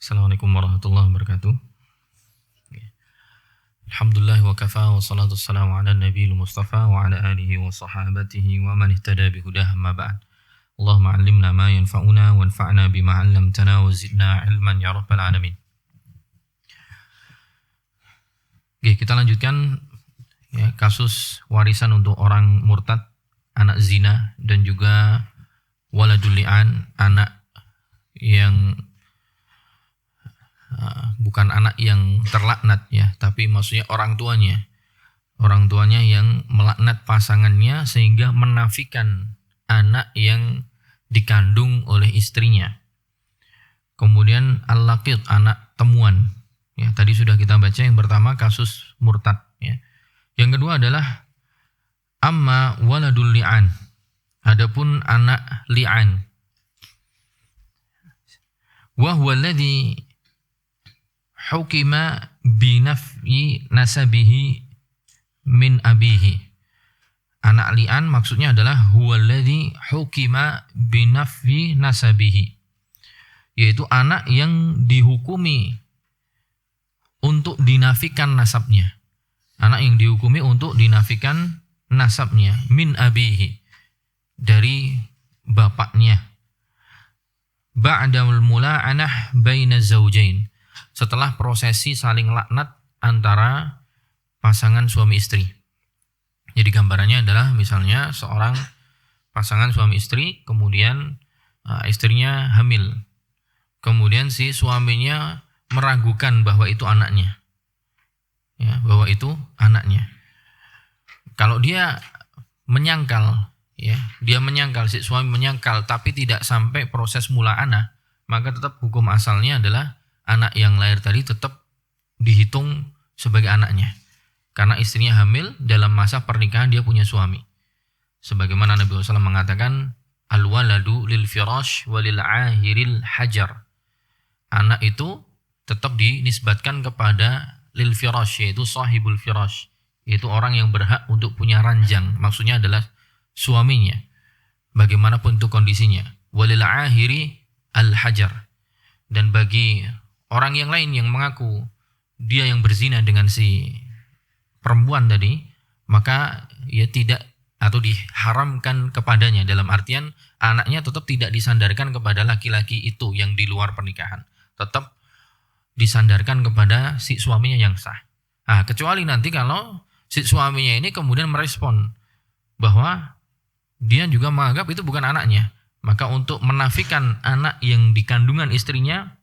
Assalamualaikum warahmatullahi wabarakatuh. Alhamdulillah wa kafa wa salatu wassalamu ala nabiyil mustafa wa ala alihi wa sahabatihi wa man ihtada bihudah amma ba'd. Allahumma 'allimna ma yanfa'una wanfa'na bima 'allamtana wa zidna ilman ya rabbal alamin. Oke, kita lanjutkan ya, kasus warisan untuk orang murtad, anak zina, dan juga waladul li'an, anak yang bukan anak yang terlaknat ya, tapi maksudnya orang tuanya yang melaknat pasangannya sehingga menafikan anak yang dikandung oleh istrinya. Kemudian al-laqit, anak temuan ya, tadi sudah kita baca. Yang pertama kasus murtad ya. Yang kedua adalah amma waladul li'an, adapun anak li'an, wa huwa alladhi hukima binafyi nasabihi min abihi. Anak li'an maksudnya adalah huwaladzi hukima binafyi nasabihi, yaitu anak yang dihukumi untuk dinafikan nasabnya. Anak yang dihukumi untuk dinafikan nasabnya min abihi, dari bapaknya. Ba'dal mula'anah baina zawjain, setelah prosesi saling laknat antara pasangan suami istri. Jadi gambarannya adalah misalnya seorang pasangan suami istri, kemudian istrinya hamil. Kemudian si suaminya meragukan bahwa itu anaknya. Ya, bahwa itu anaknya. Kalau dia menyangkal, ya, si suami menyangkal tapi tidak sampai proses mula'anah, maka tetap hukum asalnya adalah anak yang lahir tadi tetap dihitung sebagai anaknya. Karena istrinya hamil, dalam masa pernikahan dia punya suami. Sebagaimana Nabi SAW mengatakan, al-waladu lil firash walil ahiril hajar. Anak itu tetap dinisbatkan kepada lil firash, yaitu sahibul firash, yaitu orang yang berhak untuk punya ranjang. Maksudnya adalah suaminya, bagaimanapun itu kondisinya. Walil ahiri al hajar. Dan bagi orang yang lain yang mengaku dia yang berzina dengan si perempuan tadi, maka ia tidak atau diharamkan kepadanya, dalam artian anaknya tetap tidak disandarkan kepada laki-laki itu yang di luar pernikahan, tetap disandarkan kepada si suaminya yang sah. Kecuali nanti kalau si suaminya ini kemudian merespon bahwa dia juga menganggap itu bukan anaknya, maka untuk menafikan anak yang dikandungan istrinya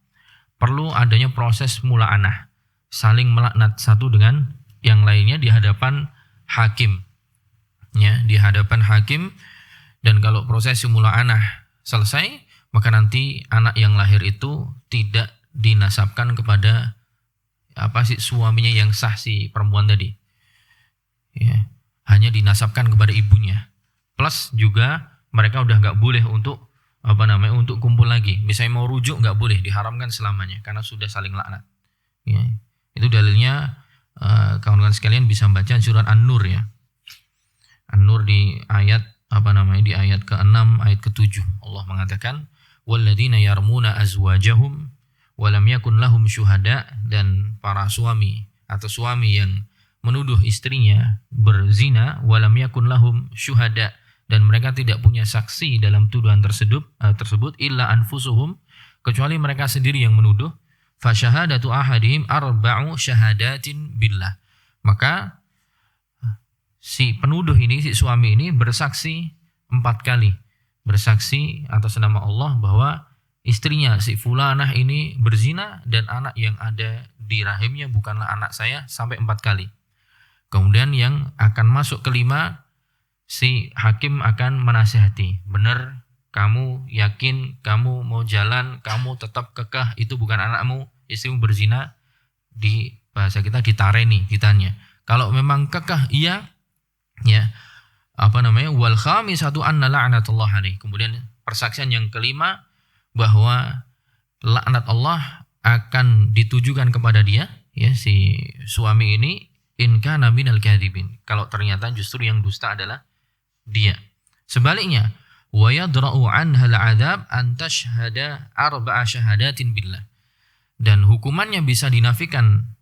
perlu adanya proses mula'anah, saling melaknat satu dengan yang lainnya di hadapan hakim. Ya, di hadapan hakim. Dan kalau proses mula'anah selesai, maka nanti anak yang lahir itu tidak dinasabkan kepada si suaminya yang sah, si perempuan tadi. Ya, hanya dinasabkan kepada ibunya. Plus juga mereka udah nggak boleh untuk untuk kumpul lagi. Misalnya mau rujuk nggak boleh, diharamkan selamanya karena sudah saling laknat. Ya, itu dalilnya kawan-kawan sekalian bisa baca surat An-Nur ya. An-Nur di ayat di ayat ke-6 ayat ke-7 Allah mengatakan walladzina yarmuna azwajahum wa lam yakun lahum syuhada, dan para suami atau suami yang menuduh istrinya berzina wa lam yakun lahum syuhada, dan mereka tidak punya saksi dalam tuduhan tersebut illa anfusuhum, kecuali mereka sendiri yang menuduh, fa syahadatu ahadihim arba'u syahadatin billah, maka si penuduh ini, si suami ini bersaksi 4 kali, bersaksi atas nama Allah bahwa istrinya si fulanah ini berzina dan anak yang ada di rahimnya bukanlah anak saya, sampai 4 kali. Kemudian yang akan masuk kelima, si hakim akan menasihati, benar, kamu yakin, kamu mau jalan, kamu tetap kekeh, itu bukan anakmu, istrimu berzina, di bahasa kita ditareni, ditanya. Kalau memang kekeh iya, ya, wal khamisatu anna la'natullah alaih. Kemudian persaksian yang kelima bahwa laknat Allah akan ditujukan kepada dia, ya, si suami ini, in kana minal kadhibin, kalau ternyata justru yang dusta adalah dia. Sebaliknya, wa yadra'u anha al'adzab an tashhada arba'a syahadatin billah, dan hukumannya bisa dinafikan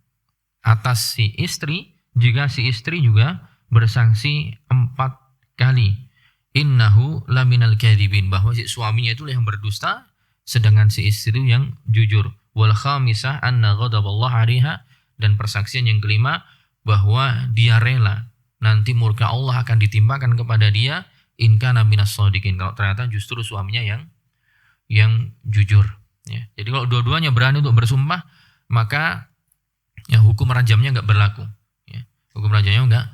atas si istri jika si istri juga bersaksi 4 kali. Innahu laminal kadhibin, bahwa si suaminya itu yang berdusta sedangkan si istri yang jujur. Wal khamisah anna ghadaballah 'alaiha, dan persaksian yang kelima bahwa dia rela nanti murka Allah akan ditimpakan kepada dia in kana minas shadiqin, kalau ternyata justru suaminya yang jujur, ya. Jadi kalau dua-duanya berani untuk bersumpah, maka ya hukum rajamnya enggak berlaku, ya. Hukum rajamnya enggak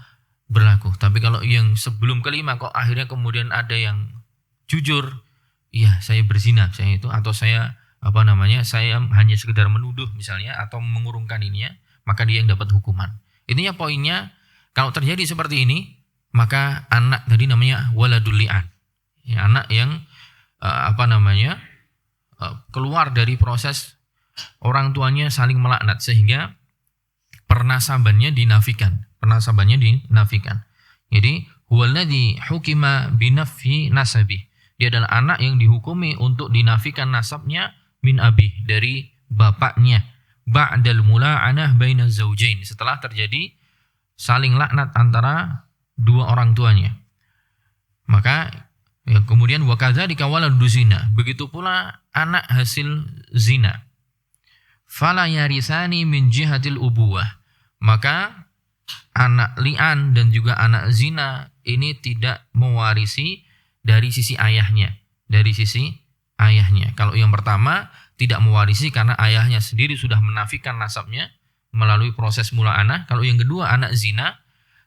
berlaku. Tapi kalau yang sebelum kelima kok akhirnya kemudian ada yang jujur, iya saya berzina, saya itu, atau saya saya hanya sekedar menuduh misalnya atau mengurungkan ininya, maka dia yang dapat hukuman. Intinya poinnya, kalau terjadi seperti ini, maka anak tadi namanya waladul li'an, ya, anak yang keluar dari proses orang tuanya saling melaknat sehingga pernasabannya dinafikan. Jadi huwaladzi hukima binafyi nasabi, dia adalah anak yang dihukumi untuk dinafikan nasabnya min abih, dari bapaknya, ba'dal mula'anah baina zaujain, setelah terjadi saling laknat antara dua orang tuanya. Maka ya, kemudian wa kadzalika waladu zina, begitu pula anak hasil zina. Fala yarisani min jihatil ubuwah, maka anak li'an dan juga anak zina ini tidak mewarisi dari sisi ayahnya. Kalau yang pertama tidak mewarisi karena ayahnya sendiri sudah menafikan nasabnya melalui proses mula'anah. Kalau yang kedua anak zina,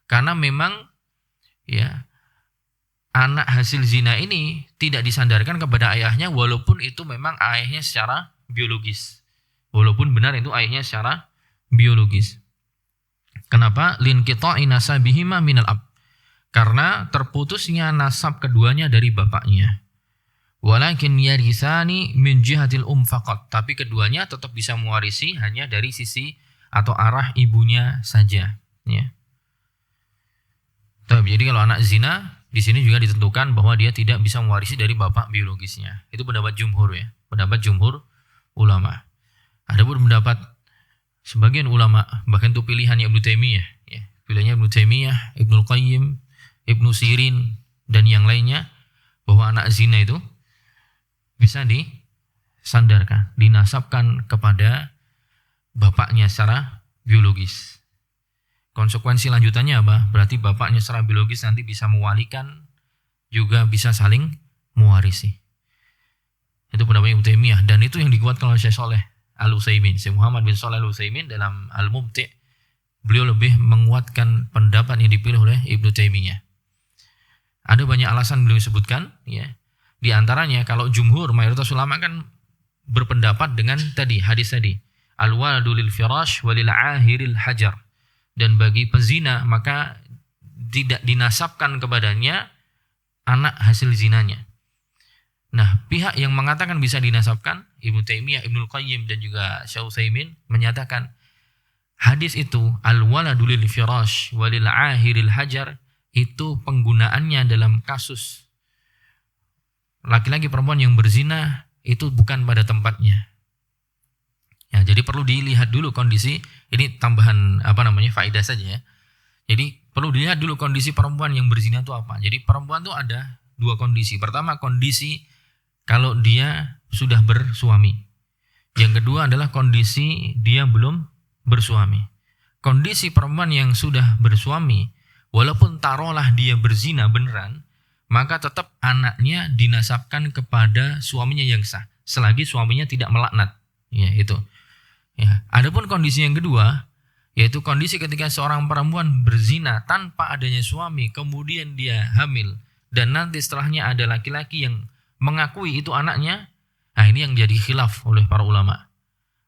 karena memang ya anak hasil zina ini tidak disandarkan kepada ayahnya walaupun itu memang ayahnya secara biologis. Walaupun benar itu ayahnya secara biologis. Kenapa? Linqita'i nasabihima minal ab. Karena terputusnya nasab keduanya dari bapaknya. Walakin yarisani min jihatil faqat. Tapi keduanya tetap bisa mewarisi hanya dari sisi atau arah ibunya saja. Ya. Jadi kalau anak zina, di sini juga ditentukan bahwa dia tidak bisa mewarisi dari bapak biologisnya. Itu pendapat jumhur, ya. Pendapat jumhur ulama. Adapun pendapat sebagian ulama, bahkan itu pilihannya Ibnu Taimiyah, ya. Pilihannya Ibnu Taimiyah, Ibnu Qayyim, Ibnu Sirin, dan yang lainnya, bahwa anak zina itu bisa disandarkan, dinasabkan kepada bapaknya secara biologis. Konsekuensi lanjutannya apa? Berarti bapaknya secara biologis nanti bisa mewalikan, juga bisa saling mewarisi. Itu pendapat Ibnu Taimiyah, dan itu yang dikuatkan oleh Syekh Shalih Al-Utsaimin, Syekh Muhammad bin Shalih Al-Utsaimin dalam Al-Mumti', beliau lebih menguatkan pendapat yang dipilih oleh Ibnu Taimiyah. Ada banyak alasan beliau sebutkan, ya. Di antaranya kalau jumhur mayoritas ulama kan berpendapat dengan tadi hadis tadi, al-waladu lil firash walil ahiril hajar, dan bagi pezina maka tidak dinasabkan kepadanya anak hasil zinanya. Nah, pihak yang mengatakan bisa dinasabkan, Ibnu Taimiyah, Ibnu Qayyim, dan juga Syekh Utsaimin menyatakan hadis itu al-waladu lil firash walil ahiril hajar itu penggunaannya dalam kasus laki-laki perempuan yang berzina itu bukan pada tempatnya. Ya, jadi perlu dilihat dulu kondisi, ini tambahan faedah saja, ya. Jadi perlu dilihat dulu kondisi perempuan yang berzina itu apa. Jadi perempuan itu ada dua kondisi. Pertama, kondisi kalau dia sudah bersuami. Yang kedua adalah kondisi dia belum bersuami. Kondisi perempuan yang sudah bersuami, walaupun taruhlah dia berzina beneran, maka tetap anaknya dinasabkan kepada suaminya yang sah, selagi suaminya tidak melaknat. Ya, itu. Ya. Adapun kondisi yang kedua, yaitu kondisi ketika seorang perempuan berzina tanpa adanya suami, kemudian dia hamil, dan nanti setelahnya ada laki-laki yang mengakui itu anaknya. Nah, ini yang jadi khilaf oleh para ulama.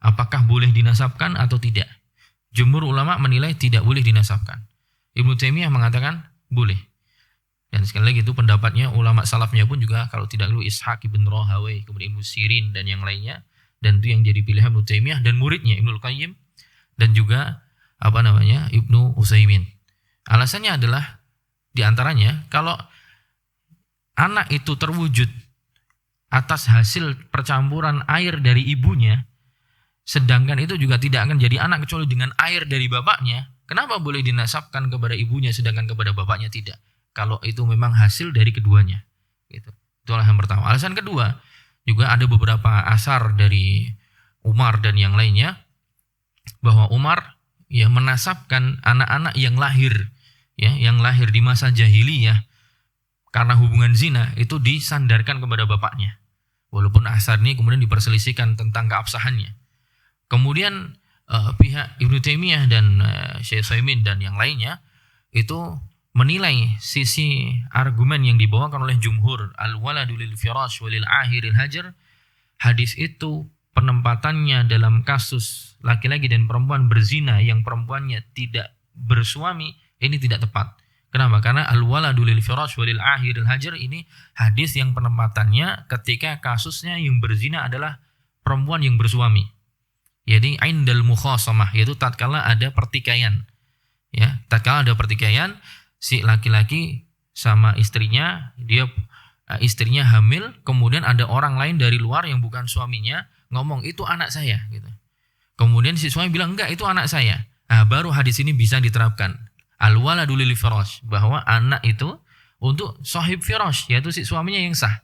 Apakah boleh dinasabkan atau tidak? Jumhur ulama menilai tidak boleh dinasabkan. Ibnu Taimiyah mengatakan boleh. Dan sekali lagi itu pendapatnya ulama salafnya pun juga, kalau tidak dulu Ishaq ibn Rahawai, kemudian Ibnu Sirin dan yang lainnya, dan itu yang jadi pilihan Ibnu Taimiyah dan muridnya Ibnu Qayyim dan juga Ibnu Utsaimin. Alasannya adalah diantaranya kalau anak itu terwujud atas hasil percampuran air dari ibunya sedangkan itu juga tidak akan jadi anak kecuali dengan air dari bapaknya, kenapa boleh dinasabkan kepada ibunya sedangkan kepada bapaknya tidak? Kalau itu memang hasil dari keduanya. Gitu. Itulah yang pertama. Alasan kedua, juga ada beberapa asar dari Umar dan yang lainnya, bahwa Umar ya menasabkan anak-anak yang lahir di masa jahiliyah karena hubungan zina itu disandarkan kepada bapaknya. Walaupun asar ini kemudian diperselisihkan tentang keabsahannya. Kemudian pihak Ibnu Taimiyah dan Syekh Utsaimin dan yang lainnya itu menilai sisi argumen yang dibawakan oleh jumhur, al-waladu lil firash walil ahiril hajar, hadis itu penempatannya dalam kasus laki-laki dan perempuan berzina yang perempuannya tidak bersuami ini tidak tepat. Kenapa? Karena al-waladu lil firash walil ahiril hajar ini hadis yang penempatannya ketika kasusnya yang berzina adalah perempuan yang bersuami. Jadi indal mukhasamah, yaitu tatkala ada pertikaian. Ya, tatkala ada pertikaian, si laki-laki sama istrinya, istrinya hamil, kemudian ada orang lain dari luar yang bukan suaminya ngomong itu anak saya gitu. Kemudian si suami bilang enggak, itu anak saya. Nah, baru hadis ini bisa diterapkan. Al-waladu lil firash, bahwa anak itu untuk sahib firash, yaitu si suaminya yang sah.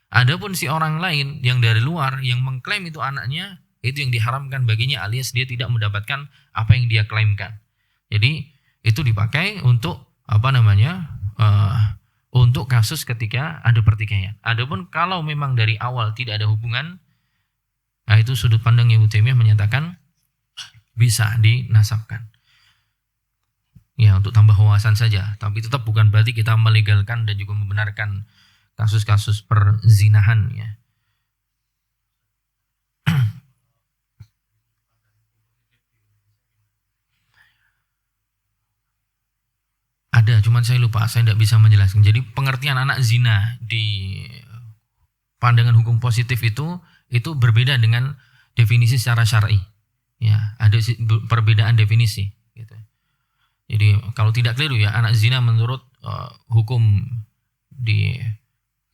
Adapun si orang lain yang dari luar yang mengklaim itu anaknya, itu yang diharamkan baginya, alias dia tidak mendapatkan apa yang dia klaimkan. Jadi itu dipakai untuk untuk kasus ketika ada pertikaian. Adapun kalau memang dari awal tidak ada hubungan, nah itu sudut pandang Ibnu Taimiyah menyatakan bisa dinasabkan. Ya, untuk tambah wawasan saja, tapi tetap bukan berarti kita melegalkan dan juga membenarkan kasus-kasus perzinahan ya. Ada, cuman saya lupa, saya tidak bisa menjelaskan. Jadi pengertian anak zina di pandangan hukum positif itu berbeda dengan definisi secara syar'i. Ya, ada perbedaan definisi. Gitu. Jadi kalau tidak keliru ya, anak zina menurut hukum di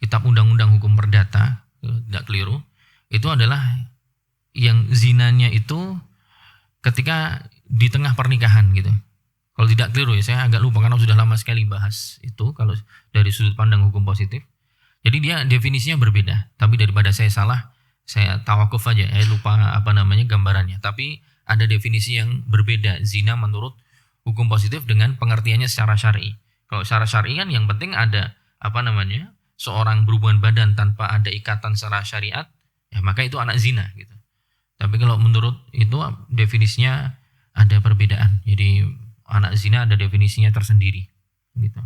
Kitab Undang-Undang Hukum Perdata, tidak keliru, itu adalah yang zinanya itu ketika di tengah pernikahan gitu. Kalau tidak keliru ya, saya agak lupa karena sudah lama sekali bahas itu kalau dari sudut pandang hukum positif. Jadi dia definisinya berbeda. Tapi daripada saya salah, saya tawakuf aja, lupa gambarannya. Tapi ada definisi yang berbeda zina menurut hukum positif dengan pengertiannya secara syar'i. Kalau secara syar'i kan yang penting ada seorang berhubungan badan tanpa ada ikatan secara syariat, ya maka itu anak zina gitu. Tapi kalau menurut itu definisinya ada perbedaan. Jadi anak zina ada definisinya tersendiri gitu.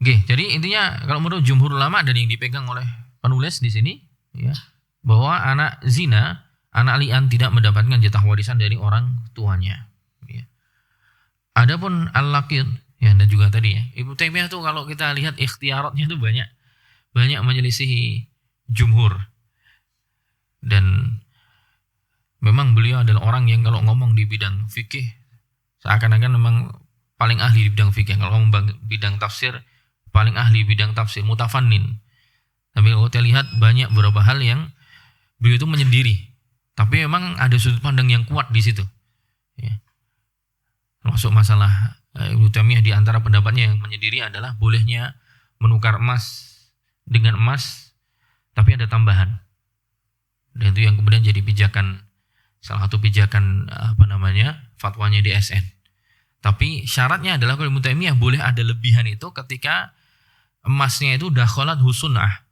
Oke, jadi intinya kalau menurut jumhur ulama dan yang dipegang oleh penulis di sini ya, bahwa anak zina, anak li'an tidak mendapatkan jatah warisan dari orang tuanya ya. Adapun al-laqid ya, dan juga tadi ya, Ibnu Taimiyah tuh kalau kita lihat ikhtiaratnya tuh banyak menyelisihi jumhur. Dan memang beliau adalah orang yang kalau ngomong di bidang fikih seakan-akan memang paling ahli di bidang fikih. Kalau ngomong bidang tafsir, paling ahli bidang tafsir, mutafannin. Tapi kalau kita lihat banyak beberapa hal yang beliau itu menyendiri. Tapi memang ada sudut pandang yang kuat di situ. Ya. Masuk masalah Ibnu Taimiyah di antara pendapatnya yang menyendiri adalah bolehnya menukar emas dengan emas, tapi ada tambahan. Dan itu yang kemudian jadi salah satu pijakan fatwanya di SN. Tapi syaratnya adalah kalau Ibnu Taimiyah boleh ada lebihan itu ketika emasnya itu dakhalat husunah.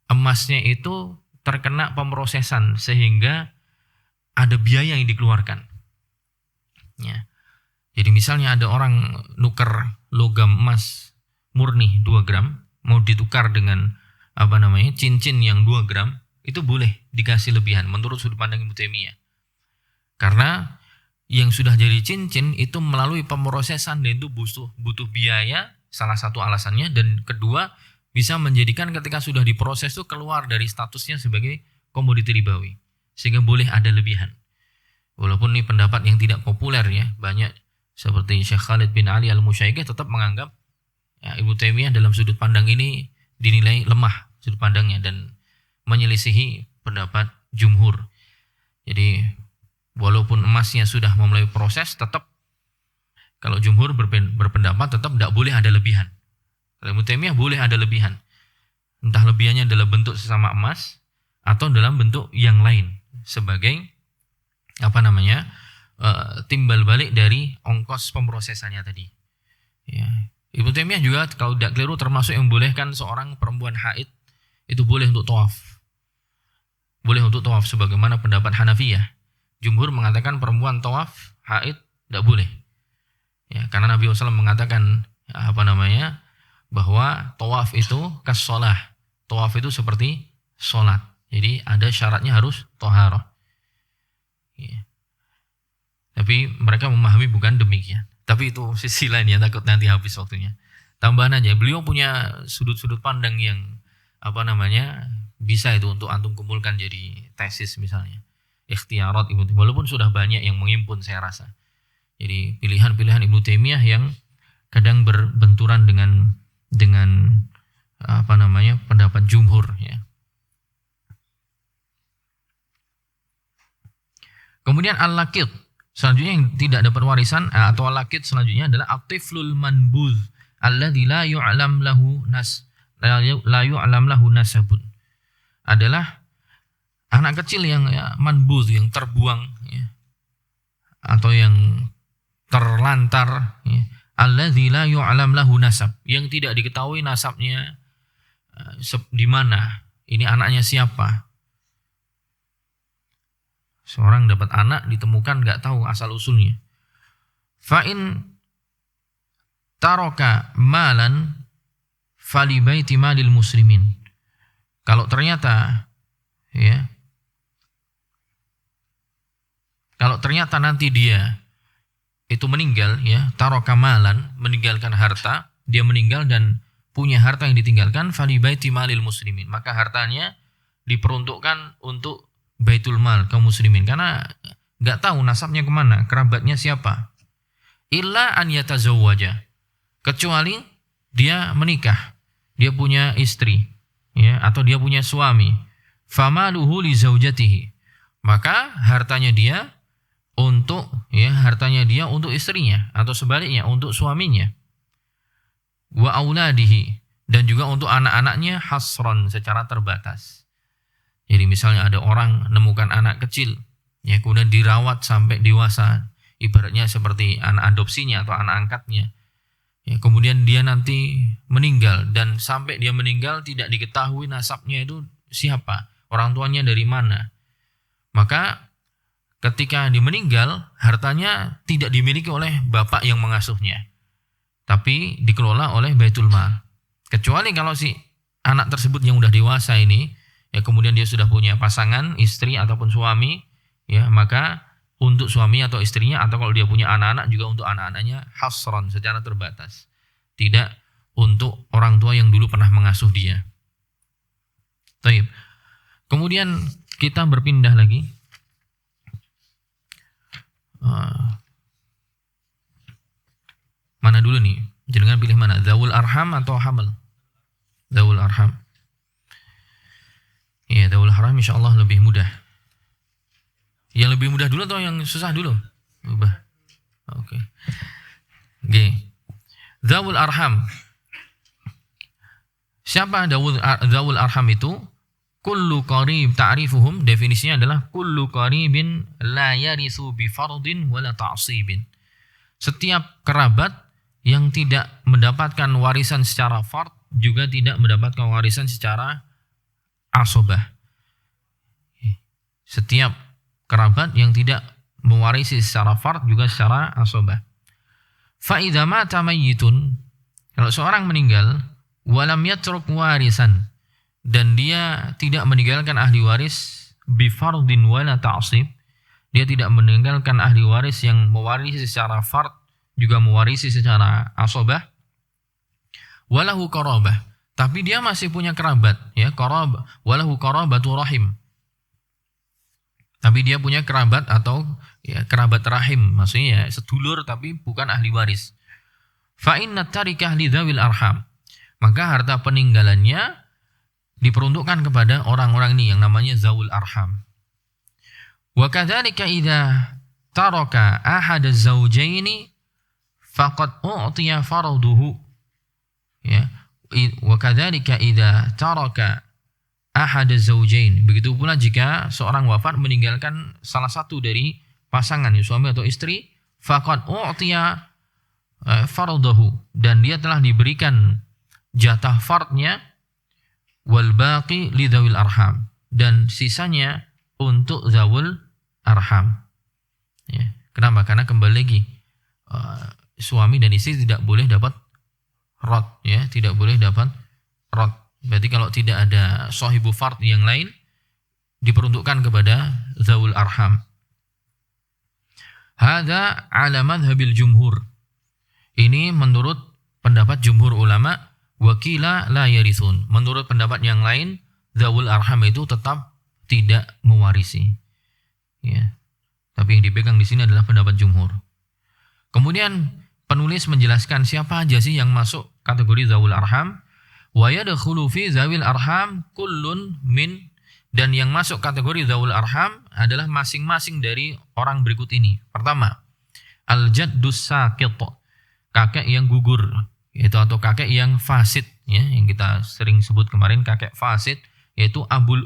Emasnya itu terkena pemrosesan sehingga ada biaya yang dikeluarkan. Ya. Jadi misalnya ada orang nuker logam emas murni 2 gram mau ditukar dengan cincin yang 2 gram, itu boleh dikasih lebihan menurut sudut pandang Ibnu Taimiyah. Karena yang sudah jadi cincin itu melalui pemrosesan dan itu butuh biaya, salah satu alasannya, dan kedua bisa menjadikan ketika sudah diproses itu keluar dari statusnya sebagai komoditi ribawi, sehingga boleh ada lebihan. Walaupun ini pendapat yang tidak populer ya, banyak seperti Syekh Khalid bin Ali Al-Musyaikhih tetap menganggap ya, Ibnu Taimiyah dalam sudut pandang ini dinilai lemah sudut pandangnya dan menyelisihi pendapat jumhur. Jadi walaupun emasnya sudah memulai proses, tetap kalau jumhur berpendapat tetap tidak boleh ada lebihan. Kalau Ibnu Taimiyah boleh ada lebihan. Entah lebihannya dalam bentuk sesama emas atau dalam bentuk yang lain sebagai timbal balik dari ongkos pemrosesannya tadi. Ya. Ibnu Taimiyah juga kalau tidak keliru termasuk yang membolehkan seorang perempuan haid itu boleh untuk tawaf. Boleh untuk tawaf sebagaimana pendapat Hanafiyah. Jumhur mengatakan perempuan tawaf haid tidak boleh. Ya, karena Nabi SAW mengatakan bahwa tawaf itu kas-shalah. Tawaf itu seperti sholat. Jadi ada syaratnya harus thaharah. Ya. Tapi mereka memahami bukan demikian. Tapi itu sisi lain ya, takut nanti habis waktunya. Tambahan aja, beliau punya sudut-sudut pandang yang bisa itu untuk antum kumpulkan jadi tesis misalnya. Ikhtiarat Ibnu Taimiyah, walaupun sudah banyak yang menghimpun saya rasa. Jadi pilihan-pilihan Ibnu Taimiyah yang kadang berbenturan dengan pendapat jumhur ya. Kemudian al-laqit selanjutnya yang tidak dapat warisan atau al-laqit selanjutnya adalah at-tiflul manbuz alladzi la yu'lam lahu nasabun. Adalah anak kecil yang manbuz, yang terbuang ya, atau yang terlantar ya. Alladzi la yu'lam lahu nasab, yang tidak diketahui nasabnya di mana, ini anaknya siapa. Seorang dapat anak ditemukan nggak tahu asal usulnya. Fa'in taraka malan fali baiti malil muslimin. Kalau ternyata nanti dia itu meninggal ya, taraka malan, meninggalkan harta, dia meninggal dan punya harta yang ditinggalkan, fali baiti malil muslimin, maka hartanya diperuntukkan untuk baitul mal kaum muslimin, karena nggak tahu nasabnya kemana, kerabatnya siapa. Illa an yatazawwaja, kecuali dia menikah, dia punya istri ya, atau dia punya suami. Famaluhu li zaujatihi, maka hartanya dia untuk istrinya, atau sebaliknya untuk suaminya. Wa auladihi, dan juga untuk anak-anaknya hasron, secara terbatas. Jadi misalnya ada orang nemukan anak kecil ya, kemudian dirawat sampai dewasa, ibaratnya seperti anak adopsinya atau anak angkatnya ya, kemudian dia nanti meninggal, dan sampai dia meninggal tidak diketahui nasabnya itu siapa, orang tuanya dari mana. Maka ketika dia meninggal, hartanya tidak dimiliki oleh bapak yang mengasuhnya, tapi dikelola oleh baitul mal. Kecuali kalau si anak tersebut yang sudah dewasa ini ya, kemudian dia sudah punya pasangan, istri ataupun suami ya, maka untuk suami atau istrinya, atau kalau dia punya anak-anak juga untuk anak-anaknya hasron, secara terbatas. Tidak untuk orang tua yang dulu pernah mengasuh dia. Baik. Kemudian kita berpindah lagi. Mana dulu nih? Jangan pilih mana, zawul arham atau hamil? Zawul arham. Ya, zawul arham insyaallah lebih mudah. Yang lebih mudah dulu atau yang susah dulu? Ubah. Oke. Zawul arham. Siapa zawul arham itu? Kullu qarib, ta'rifuhum, definisinya adalah kullu qaribin la yarisu bi fardin wala ta'sibin. Setiap kerabat yang tidak mendapatkan warisan secara fard, juga tidak mendapatkan warisan secara asobah. Setiap kerabat yang tidak mewarisi secara fard juga secara asobah. Fa idza mata mayyitun, kalau seorang meninggal, walam yatruk warisan, dan dia tidak meninggalkan ahli waris bi fardin wala ta'sib, dia tidak meninggalkan ahli waris yang mewarisi secara fard juga mewarisi secara asobah. Walahu qarabah, tapi dia masih punya kerabat ya, qarabah, walahu qarabatu rahim, tapi dia punya kerabat atau ya kerabat rahim, maksudnya ya sedulur tapi bukan ahli waris. Fa inna tarikah li dzawil arham, maka harta peninggalannya diperuntukkan kepada orang-orang ini yang namanya zawul arham. Wa kadzalika idza taraka ahad az-zawjaini faqad u'tiya faraduhu. Ya. Wa kadzalika idza taraka ahad az-zawjain. Begitu pula jika seorang wafat meninggalkan salah satu dari pasangan, suami atau istri, faqad u'tiya faradahu, dan dia telah diberikan jatah fardnya, wal baqi li dzawil arham, dan sisanya untuk zawul arham. Ya. Kenapa? Karena kembali lagi suami dan istri tidak boleh dapat rod, ya, tidak boleh dapat rod. Berarti kalau tidak ada sahibu fard yang lain, diperuntukkan kepada zawul arham. Hadza ala madhhabil jumhur. Ini menurut pendapat jumhur ulama. Wakila la yarithun. Menurut pendapat yang lain, zawul arham itu tetap tidak mewarisi. Ya. Tapi yang dipegang di sini adalah pendapat jumhur. Kemudian penulis menjelaskan siapa aja sih yang masuk kategori zawul arham. Wa yadkhulu fi zawil arham kullun min, dan yang masuk kategori zawul arham adalah masing-masing dari orang berikut ini. Pertama, al-jaddus saqit, kakek yang gugur, yaitu atau kakek yang fasid, ya, yang kita sering sebut kemarin kakek fasid, yaitu abul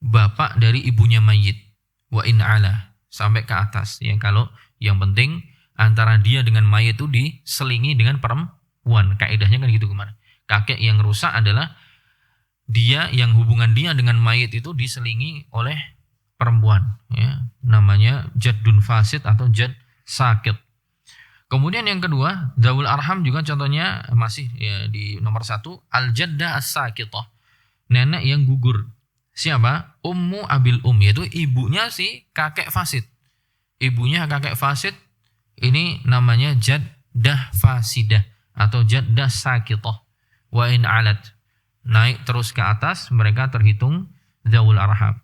bapak dari ibunya mayit, wa in ala, sampai ke atas, ya. Kalau yang penting antara dia dengan mayit itu diselingi dengan perempuan, kaidahnya kan gitu kemarin. Kakek yang rusak adalah dia yang hubungan dia dengan mayit itu diselingi oleh perempuan, ya. Namanya jaddun fasid atau jad sakit. Kemudian yang kedua, zawul arham juga contohnya masih, ya, di nomor 1, al-jaddah as-saqithah, nenek yang gugur. Siapa? Ummu abil yaitu ibunya si kakek fasid. Ibunya kakek fasid ini namanya jaddah fasidah atau jaddah saqithah. Wa in alat, naik terus ke atas, mereka terhitung zawul arham.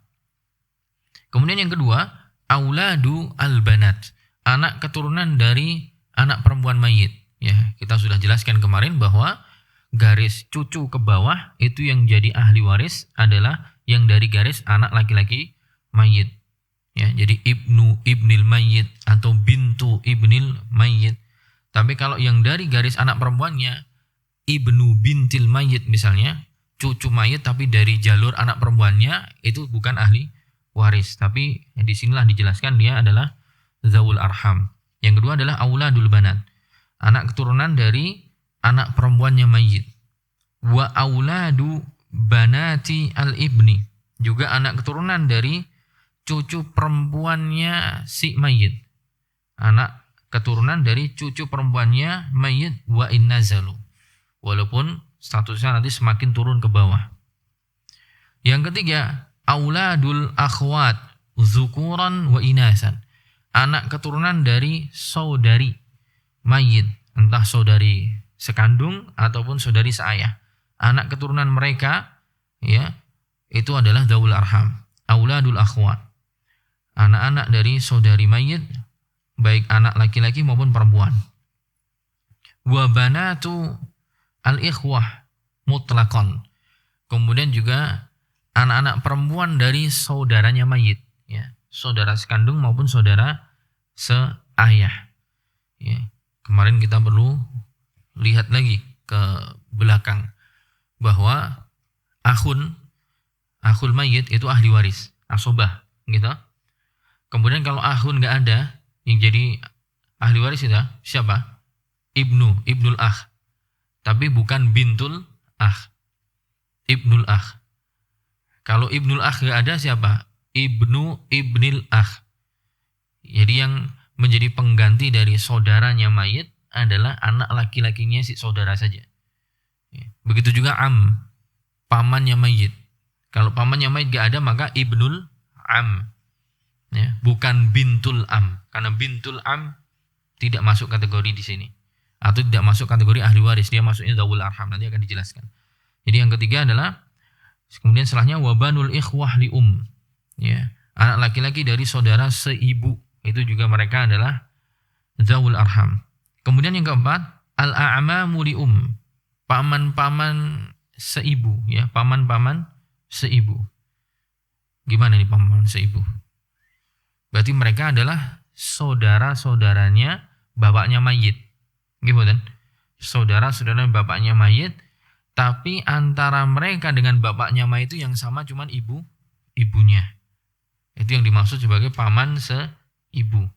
Kemudian yang kedua, auladu al-banat, anak keturunan dari anak perempuan mayit. Ya, kita sudah jelaskan kemarin bahwa garis cucu ke bawah itu yang jadi ahli waris adalah yang dari garis anak laki-laki mayit. Ya, jadi ibnu ibnil mayit atau bintu ibnil mayit. Tapi kalau yang dari garis anak perempuannya ibnu bintil mayit misalnya, cucu mayit tapi dari jalur anak perempuannya, itu bukan ahli waris. Tapi di sinilah dijelaskan dia adalah zawul arham. Yang kedua adalah auladul banat, anak keturunan dari anak perempuannya mayit. Wa auladu banati al-ibni, juga anak keturunan dari cucu perempuannya si mayit. Anak keturunan dari cucu perempuannya mayit wa in nazalu, walaupun statusnya nanti semakin turun ke bawah. Yang ketiga, auladul akhwat zukuran wa inasan, anak keturunan dari saudari mayit, entah saudari sekandung ataupun saudari seayah. Anak keturunan mereka, ya, itu adalah zawul arham. Auladul akhwat, anak-anak dari saudari mayit, baik anak laki-laki maupun perempuan. Wa banatu al-ikhwah mutlaqan, kemudian juga anak-anak perempuan dari saudaranya mayit, ya, saudara sekandung maupun saudara seayah. Ya. Kemarin kita perlu lihat lagi ke belakang bahwa akhul mayit itu ahli waris, asobah, gitu. Kemudian kalau akhun nggak ada, yang jadi ahli waris itu siapa? Ibnul akh, tapi bukan bintul akh, ibnul akh. Kalau ibnul akh nggak ada, siapa? Ibnil akh. Jadi yang menjadi pengganti dari saudaranya mayit adalah anak laki-lakinya si saudara saja. Begitu juga pamannya mayit. Kalau pamannya mayit gak ada, maka ibnul ya, bukan bintul karena bintul tidak masuk kategori di sini, atau tidak masuk kategori ahli waris, dia masuknya zawul arham, nanti akan dijelaskan. Jadi yang ketiga adalah, kemudian setelahnya wabanul ikhwah li ya, anak laki-laki dari saudara seibu, itu juga mereka adalah zawul arham. Kemudian yang keempat, al-a'mamu li paman-paman seibu, ya, paman-paman seibu. Gimana nih paman seibu? Berarti mereka adalah saudara-saudaranya bapaknya mayit. Gitu kan? Saudara-saudara bapaknya mayit, tapi antara mereka dengan bapaknya mayit itu yang sama cuman ibunya. Itu yang dimaksud sebagai paman seibu.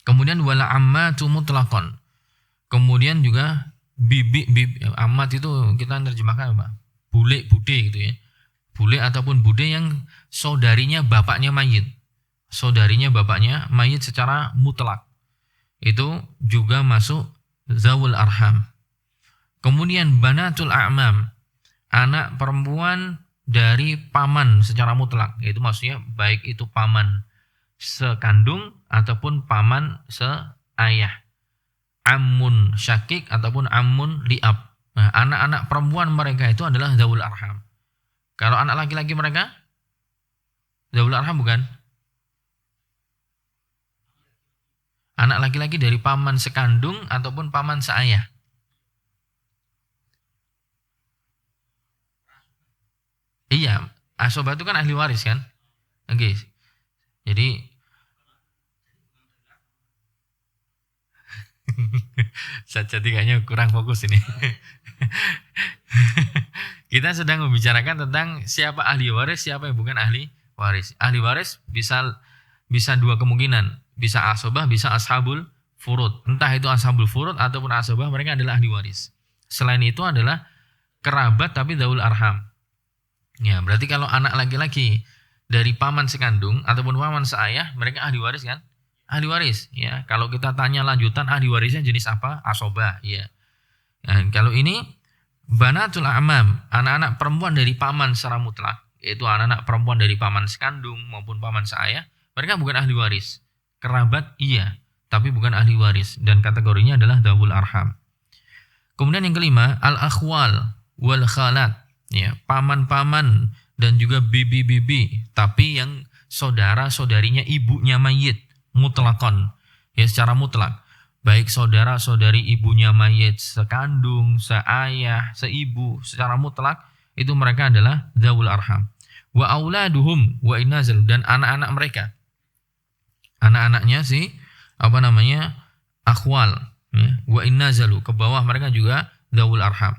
Kemudian wala ammatu mutlaqan. Kemudian juga bibi amat itu kita terjemahkan apa? Bule, bude gitu ya. Bule ataupun bude yang saudarinya bapaknya mayit. Saudarinya bapaknya mayit secara mutlak. Itu juga masuk zawul arham. Kemudian banatul a'mam, anak perempuan dari paman secara mutlak. Itu maksudnya baik itu paman sekandung ataupun paman seayah. Ammun syakik ataupun ammun li'ab. Nah, anak-anak perempuan mereka itu adalah zawul arham. Kalau anak laki-laki mereka zawul arham bukan? Anak laki-laki dari paman sekandung ataupun paman seayah. Iya, asobah itu kan ahli waris kan? Oke. Jadi Sajjad kayaknya kurang fokus ini. Kita sedang membicarakan tentang siapa ahli waris, siapa yang bukan ahli waris. Ahli waris bisa dua kemungkinan, bisa asobah, bisa ashabul furud. Entah itu ashabul furud ataupun asobah, mereka adalah ahli waris. Selain itu adalah kerabat tapi dzawul arham. Ya, berarti kalau anak laki-laki dari paman sekandung ataupun paman seayah, mereka ahli waris kan? Ahli waris, ya. Kalau kita tanya lanjutan ahli warisnya jenis apa? Asobah, ya. Nah, kalau ini banatul a'mam, anak-anak perempuan dari paman secara mutlak, yaitu anak-anak perempuan dari paman sekandung maupun paman seayah, mereka bukan ahli waris. Kerabat iya, tapi bukan ahli waris dan kategorinya adalah dzawul arham. Kemudian yang kelima, al-akhwal wal khalat, ya, paman-paman dan juga bibi-bibi, tapi yang saudara-saudarinya ibunya mayit, mutlakon, ya secara mutlak. Baik saudara-saudari ibunya mayit sekandung, seayah, seibu, secara mutlak itu mereka adalah dzawul arham. Wa auladuhum wa inazal, dan anak-anak mereka. Anak-anaknya akhwal, ya, wa innazalu, ke bawah mereka juga dzawul arham.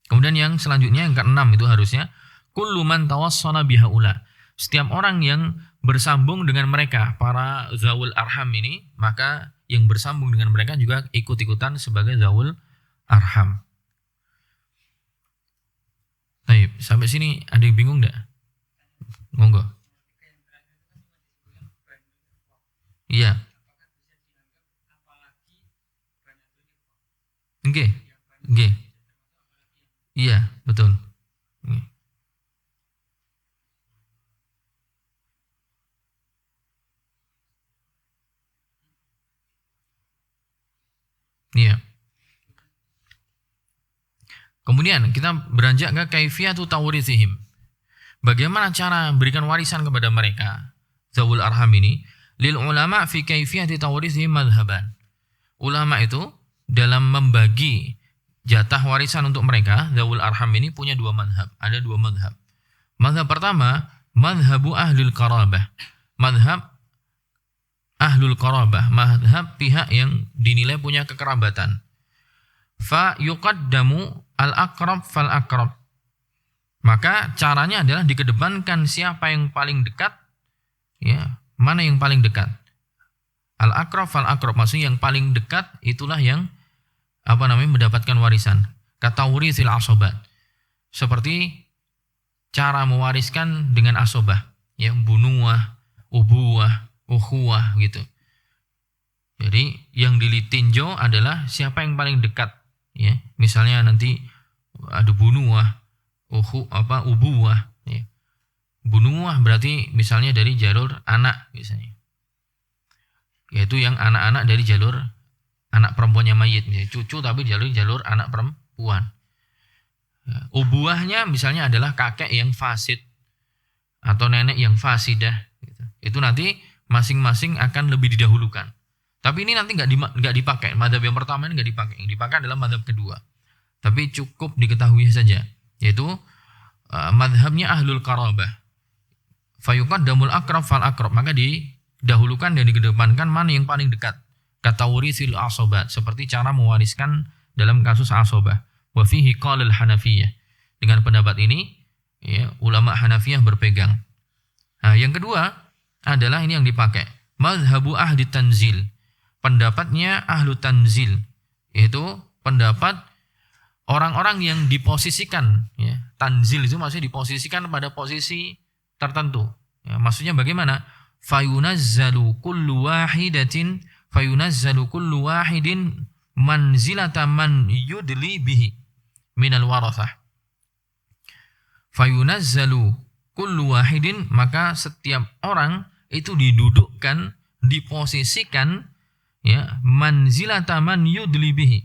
Kemudian yang selanjutnya yang keenam itu harusnya kullu man tawassala bihaula. Setiap orang yang bersambung dengan mereka, para dzawul arham ini, maka yang bersambung dengan mereka juga ikut-ikutan sebagai dzawul arham. Baik, sampai sini ada yang bingung enggak? Monggo. Iya. Nggih. Nggih. Iya, betul. Iya. Kemudian kita beranjak ke kaifiyatu tawritsihim. Bagaimana cara berikan warisan kepada mereka? Dzawul arham ini lil ulama fi kaifiyati tawritsihim madhhaban. Ulama itu dalam membagi jatah warisan untuk mereka, dzawul arham ini punya dua madhab. Ada dua madhab. Madhab pertama, madhabu ahlul qarabah. Madhab ahlul qarabah, madhab pihak yang dinilai punya kekerabatan. Fa yuqaddamu al-aqrab fal aqrab. Maka caranya adalah dikedepankan siapa yang paling dekat, ya, mana yang paling dekat. Al-aqrab fal aqrab, maksudnya yang paling dekat itulah yang mendapatkan warisan. Katawritsil asobat. Seperti cara mewariskan dengan asobah, ya, bunuah, ubuwah, ukhuwah gitu. Jadi yang ditinjau adalah siapa yang paling dekat, ya. Misalnya nanti ada bunuah, ubuwah, ya. Bunuah berarti misalnya dari jalur anak misalnya. Yaitu yang anak-anak dari jalur anak perempuannya mayit, misalnya cucu tapi jalur anak perempuan. Ya. Ubuahnya misalnya adalah kakek yang fasid atau nenek yang fasidah. Gitu. Itu nanti masing-masing akan lebih didahulukan. Tapi ini nanti nggak dipakai. Madhab yang pertama ini nggak dipakai. Yang dipakai adalah madhab kedua. Tapi cukup diketahui saja, yaitu madhabnya ahlul qarabah. fayuqaddamul aqrab fal aqrab, maka didahulukan dan dikedepankan mana yang paling dekat. Kata warisil asobat, seperti cara mewariskan dalam kasus asobah. Wa fihi qalal Hanafiyah. Dengan pendapat ini, ya, ulama Hanafiyah berpegang. Nah, yang kedua adalah ini yang dipakai, mazhabu ahli tanzil. Pendapatnya ahlu tanzil, yaitu pendapat orang-orang yang diposisikan, ya. Tanzil itu maksudnya diposisikan pada posisi tertentu. Ya, maksudnya bagaimana? Fayunazzalu kullu wahidin manzilata man yudli bihi minal warathah. Fayunazzalu kullu wahidin, maka setiap orang itu didudukkan, diposisikan, ya, manzilata man yudli bihi,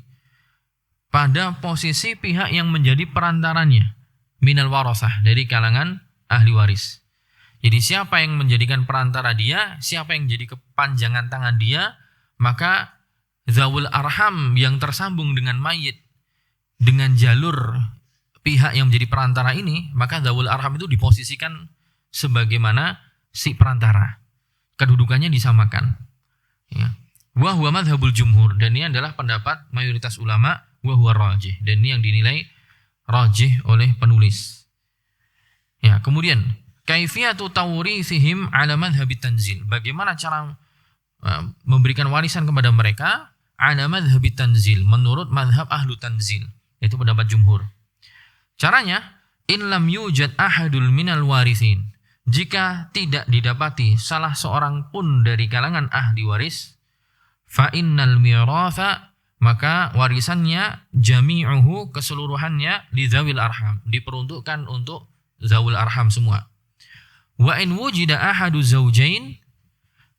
pada posisi pihak yang menjadi perantaranya, minal warathah, dari kalangan ahli waris. Jadi siapa yang menjadikan perantara dia, siapa yang jadi kepanjangan tangan dia, maka zawul arham yang tersambung dengan mayit dengan jalur pihak yang menjadi perantara ini, maka zawul arham itu diposisikan sebagaimana si perantara. Kedudukannya disamakan. Ya. Wa huwa madhabul jumhur, dan ini adalah pendapat mayoritas ulama, wa huwa rajih, dan ini yang dinilai rajih oleh penulis. Ya, kemudian kaifiyatu tawrisihim ala madhhabit tanzil. Bagaimana cara memberikan warisan kepada mereka ala madhhabit tanzil, menurut madhab ahlu tanzil, itu pendapat jumhur. Caranya, in lam yujad ahadul minal warithin, jika tidak didapati salah seorang pun dari kalangan ahli waris, fa innal miratha, maka warisannya jami'uhu, keseluruhannya, li zawil arham, diperuntukkan untuk zawul arham semua. Wa in wujida ahadu zawjain,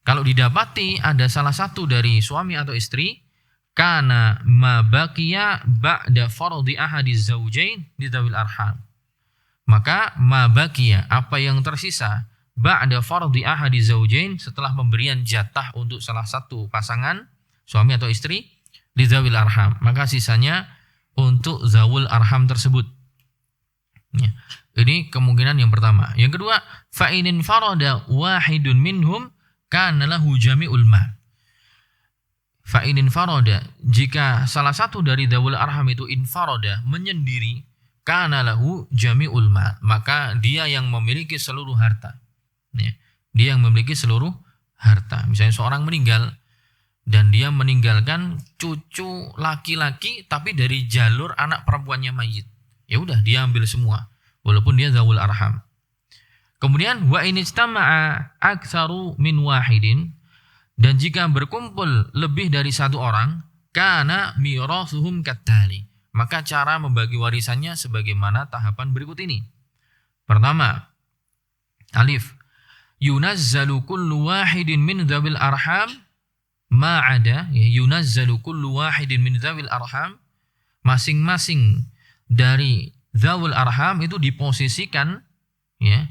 kalau didapati ada salah satu dari suami atau istri, kana ma baqiya ba'da fardhi ahadi zawjain li zawil arham, maka ma baqiya, apa yang tersisa, ba'da fardhi ahadi zawjain, setelah pemberian jatah untuk salah satu pasangan suami atau istri, li zawil arham, maka sisanya untuk zawul arham tersebut. Ya. Ini kemungkinan yang pertama. Yang kedua, fa inin farada wahidun minhum kana lahu jami'ul mal. Fa inin farada, jika salah satu dari zawul arham itu infarada, menyendiri, kana lahu jami'ul mal, maka dia yang memiliki seluruh harta. Ya. Dia yang memiliki seluruh harta. Misalnya seorang meninggal dan dia meninggalkan cucu laki-laki tapi dari jalur anak perempuannya mayit, ya udah dia ambil semua walaupun dia zawul arham. Kemudian wa in istama'a aktsaru min wahidin, dan jika berkumpul lebih dari satu orang, kana mirathuhum kattali, maka cara membagi warisannya sebagaimana tahapan berikut ini. Pertama, alif, yunazzalu kullu wahidin min dzawil arham ma'ada, yunazzalu kullu wahidin min dzawil arham, masing-masing dari dzawul arham itu diposisikan, ya,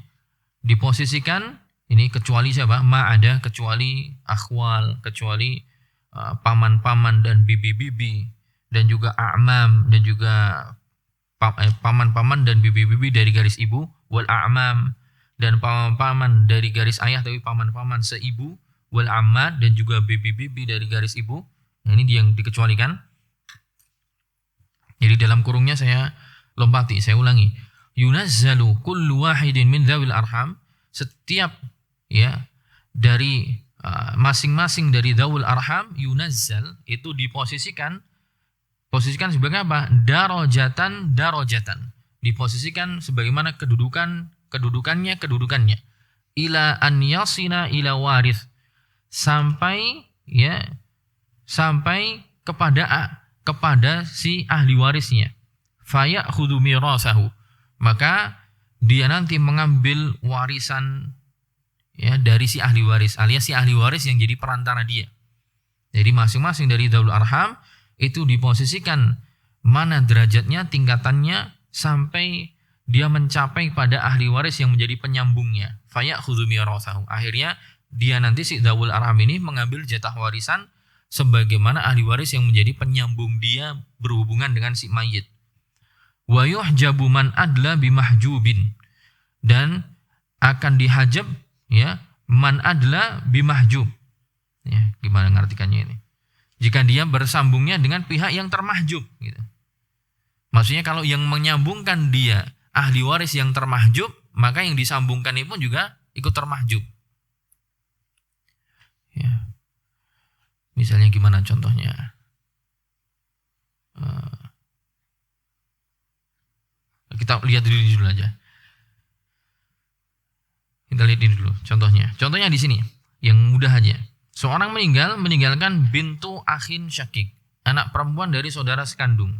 diposisikan ini kecuali siapa? Ma'ada, kecuali akhwal, kecuali paman-paman dan bibi-bibi, dan juga a'mam, dan juga paman-paman dan bibi-bibi dari garis ibu, wal a'mam, dan paman-paman dari garis ayah tapi paman-paman seibu, wal ammad, dan juga bibi-bibi dari garis ibu. Nah, ini yang dikecualikan. Jadi dalam kurungnya saya lompati, saya ulangi. Yunazzalu kullu wahidin min dzawil arham, setiap, ya, dari masing-masing dari dzawul arham, yunazzal, itu diposisikan sebagai apa? Darajatan, diposisikan sebagaimana kedudukannya. Ila an yasina ila warith, sampai kepada si ahli warisnya. Fayakhudhu mirasahu, maka dia nanti mengambil warisan, ya, dari si ahli waris, alias si ahli waris yang jadi perantara dia. Jadi masing-masing dari dzawul arham itu diposisikan mana derajatnya, tingkatannya, sampai dia mencapai pada ahli waris yang menjadi penyambungnya. Fayakhudhu mirasahu, akhirnya dia nanti si dzawul arham ini mengambil jatah warisan sebagaimana ahli waris yang menjadi penyambung dia berhubungan dengan si mayit. Wa yuhjabu man adla bimahjubin, dan akan dihajab ya man adla bimahjub. Ya, gimana ngartikannya ini? Jika dia bersambungnya dengan pihak yang termahjub gitu. Maksudnya kalau yang menyambungkan dia ahli waris yang termahjub, maka yang disambungkan itu pun juga ikut termahjub. Ya. Misalnya gimana contohnya? Kita lihat dulu aja. Kita lihat ini dulu contohnya. Contohnya di sini, yang mudah aja. Seorang meninggalkan bintu akhin syakik, anak perempuan dari saudara sekandung.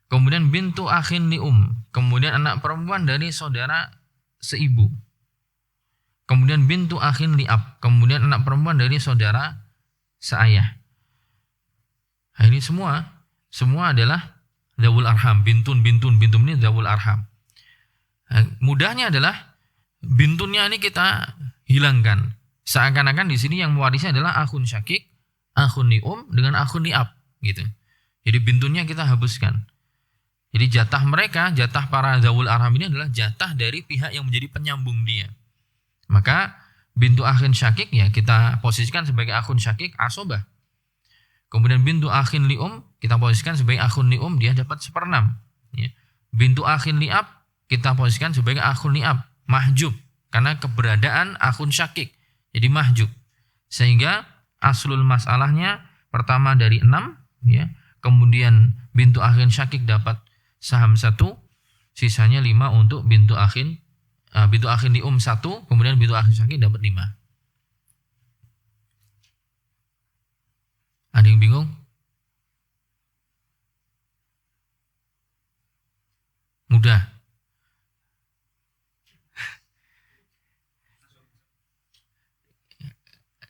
Kemudian bintu akhin li kemudian anak perempuan dari saudara seibu. Kemudian bintu akhin li kemudian anak perempuan dari saudara seayah. Nah, ini semua adalah dzawul arham, bintun ini dzawul arham. Nah, mudahnya adalah bintunnya ini kita hilangkan. Seakan-akan di sini yang mewarisnya adalah akhun syakik, akhun li dengan akhun li gitu. Jadi bintunnya kita hapuskan. Jadi jatah mereka, jatah para dzawul arham ini adalah jatah dari pihak yang menjadi penyambung dia. Maka bintu akhin syakik ya kita posisikan sebagai akhun syakik asobah. Kemudian bintu akhin li kita posisikan sebagai akhun li dia dapat 1/6. Ya. Bintu akhin li kita posisikan sebagai akhun li mahjub karena keberadaan akhun syakik. Jadi mahjub. Sehingga aslul masalahnya pertama dari 6 ya. Kemudian bintu akhin syakik dapat saham 1, sisanya 5 untuk bintu akhin li 1, kemudian bintu akhin syakik dapat 5. Ada yang bingung? Mudah.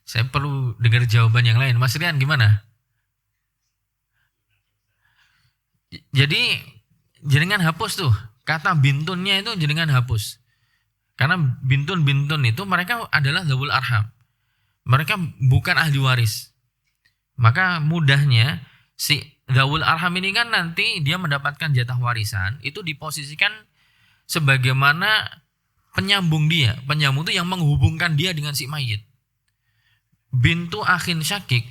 Saya perlu dengar jawaban yang lain. Mas Rian gimana? Jadi jenengan hapus tuh. Kata bintunnya itu jenengan hapus. Karena bintun itu mereka adalah dzawul arham. Mereka bukan ahli waris. Maka mudahnya si dzawul arham ini kan nanti dia mendapatkan jatah warisan itu diposisikan sebagaimana penyambung dia. Penyambung itu yang menghubungkan dia dengan si mayit. Bintu akhin syakik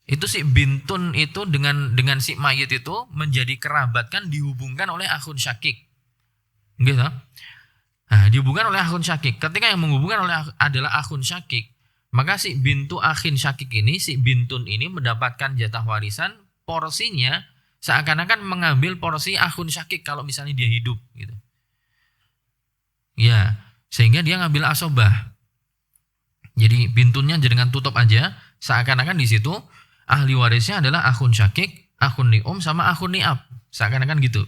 itu si bintun itu dengan si mayit itu menjadi kerabat kan dihubungkan oleh akhun syakik. Gitu. Nah, dihubungkan oleh akhun syakik. Ketika yang menghubungkan adalah akhun syakik, maka si bintu akhin syakik ini, si bintun ini mendapatkan jatah warisan, porsinya seakan-akan mengambil porsi akhun syakik kalau misalnya dia hidup gitu. Ya, sehingga dia ngambil asobah. Jadi bintunnya jenengan tutup aja, seakan-akan di situ ahli warisnya adalah akhun syakik, akhun li sama akhun li seakan-akan gitu.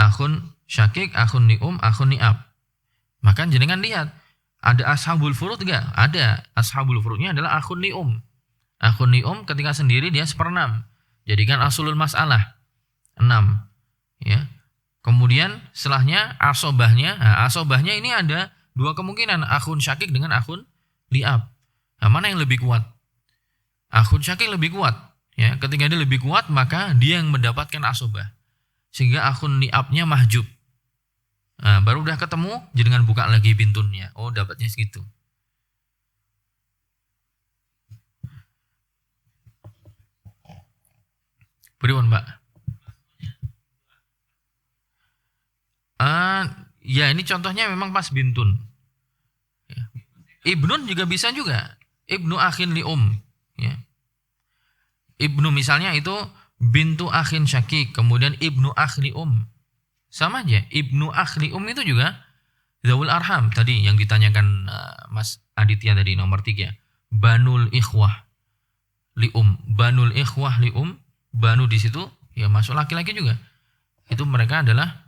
Akhun syakik, akhun li akhun li Maka jenengan lihat, ada ashabul furud enggak? Ada. Ashabul furudnya adalah akhun li Akhun li ketika sendiri dia 1/6. Jadikan asulul masalah 6. Ya. Kemudian setelahnya asobahnya. Nah, asobahnya ini ada 2 kemungkinan, akhun syakik dengan akhun li Nah, mana yang lebih kuat? Akhun syakik lebih kuat. Ya, ketika dia lebih kuat, maka dia yang mendapatkan asobah. Sehingga akhun li nya mahjub. Nah, baru udah ketemu, jangan buka lagi pintunya. Oh, dapatnya segitu. Beriwan, Mbak. Ya ini contohnya memang pas bintun. Ibnun juga bisa juga. Ibnu akhin li ya. Ibnu misalnya itu bintu akhin syakik, kemudian ibnu akhli sama aja. Ibnu akhli itu juga dzawul arham tadi yang ditanyakan Mas Aditya tadi nomor 3. Banul ikhwah li banul ikhwah li banu di situ ya masuk laki-laki juga. Itu mereka adalah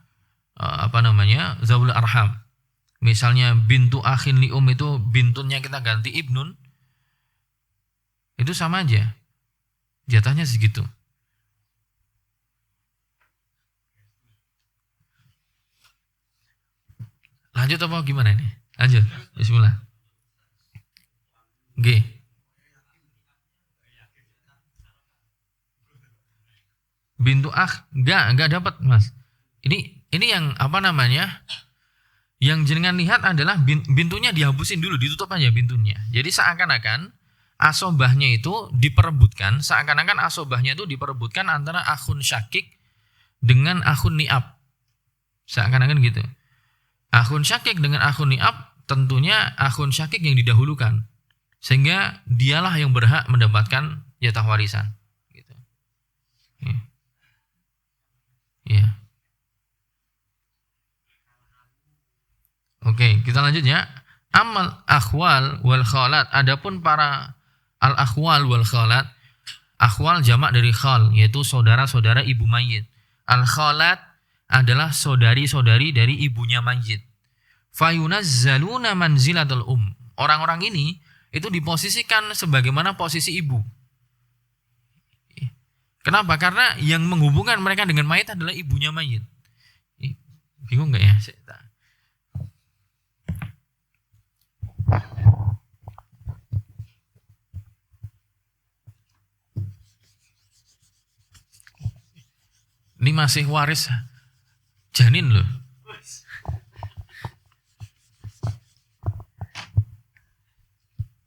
dzawul arham. Misalnya bintu akhin li itu bintunnya kita ganti ibnun. Itu sama aja. Jatahnya segitu. Lanjut apa gimana ini? Lanjut. Bismillah. G. Bintu enggak dapat, Mas. Ini yang Yang jenengan lihat adalah bintunya dihapusin dulu, ditutup aja bintunya. Jadi seakan-akan asobahnya itu diperebutkan, antara akhun syakik dengan akhun ni'ab. Seakan-akan gitu. Akhun syakik dengan akhun ni'ab, tentunya akhun syakik yang didahulukan. Sehingga dialah yang berhak mendapatkan jatah warisan. Gitu. Ya. Oke, kita lanjut ya. Amal akhwal wal khalat. Adapun para al akhwal wal khalat, akhwal jamak dari khal, yaitu saudara-saudara ibu mayit. Al khalat adalah saudari-saudari dari ibunya mayit. Fayunazzaluna manzilatul Orang-orang ini itu diposisikan sebagaimana posisi ibu. Kenapa? Karena yang menghubungkan mereka dengan mayit adalah ibunya mayit. Bingung nggak ya? Ini masih waris janin loh.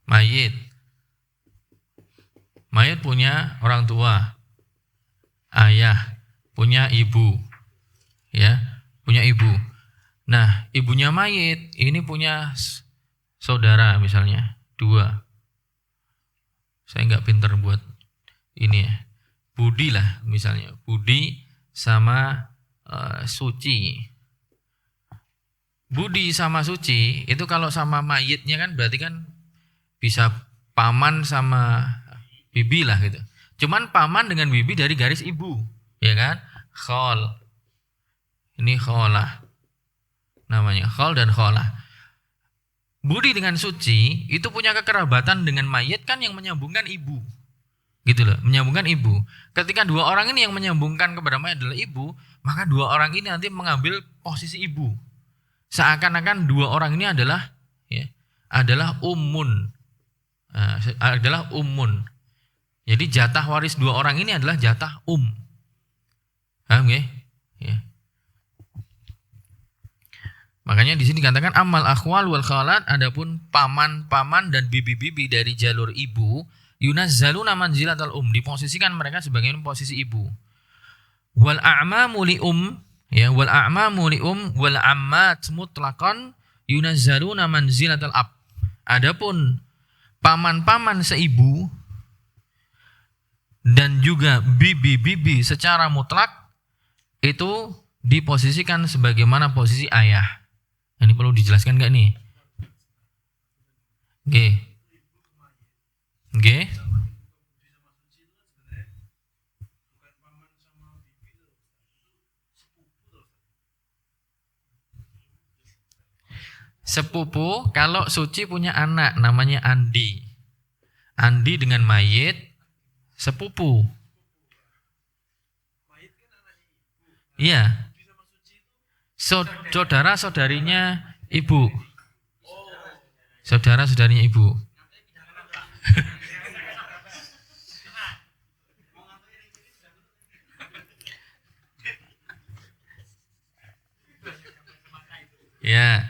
Mayit punya orang tua, ayah, punya ibu, ya, punya ibu. Nah, ibunya mayit ini punya saudara misalnya 2. Saya nggak pinter buat ini ya. Budi lah misalnya, Budi sama Suci. Budi sama Suci itu kalau sama mayitnya kan berarti kan bisa paman sama bibi lah gitu. Cuman paman dengan bibi dari garis ibu, ya kan? Khol. Ini kholah. Namanya khol dan kholah. Budi dengan Suci itu punya kekerabatan dengan mayit kan yang menyambungkan ibu. Gitu loh, menyambungkan ibu. Ketika 2 orang ini yang menyambungkan kepada mayit adalah ibu, maka 2 orang ini nanti mengambil posisi ibu. Seakan-akan 2 orang ini adalah ummun. Adalah ummun. Jadi jatah waris 2 orang ini adalah jatah Paham ya? Ya. Makanya di sini dikatakan amal akhwal wal khalat, adapun paman-paman dan bibi-bibi dari jalur ibu, yunazzaluna manzilatal diposisikan mereka sebagai posisi ibu. Wal a'mamu li wal a'mamu li wal ammat mutlaqan yunazzaluna manzilatal ab. Adapun paman-paman seibu dan juga bibi-bibi secara mutlak itu diposisikan sebagaimana posisi ayah. Ini perlu dijelaskan nggak nih? G. Sepupu kalau Suci punya anak namanya Andi. Andi dengan mayit sepupu. Iya. Saudara-saudarinya ibu. Saudara-saudarinya ibu. Ya.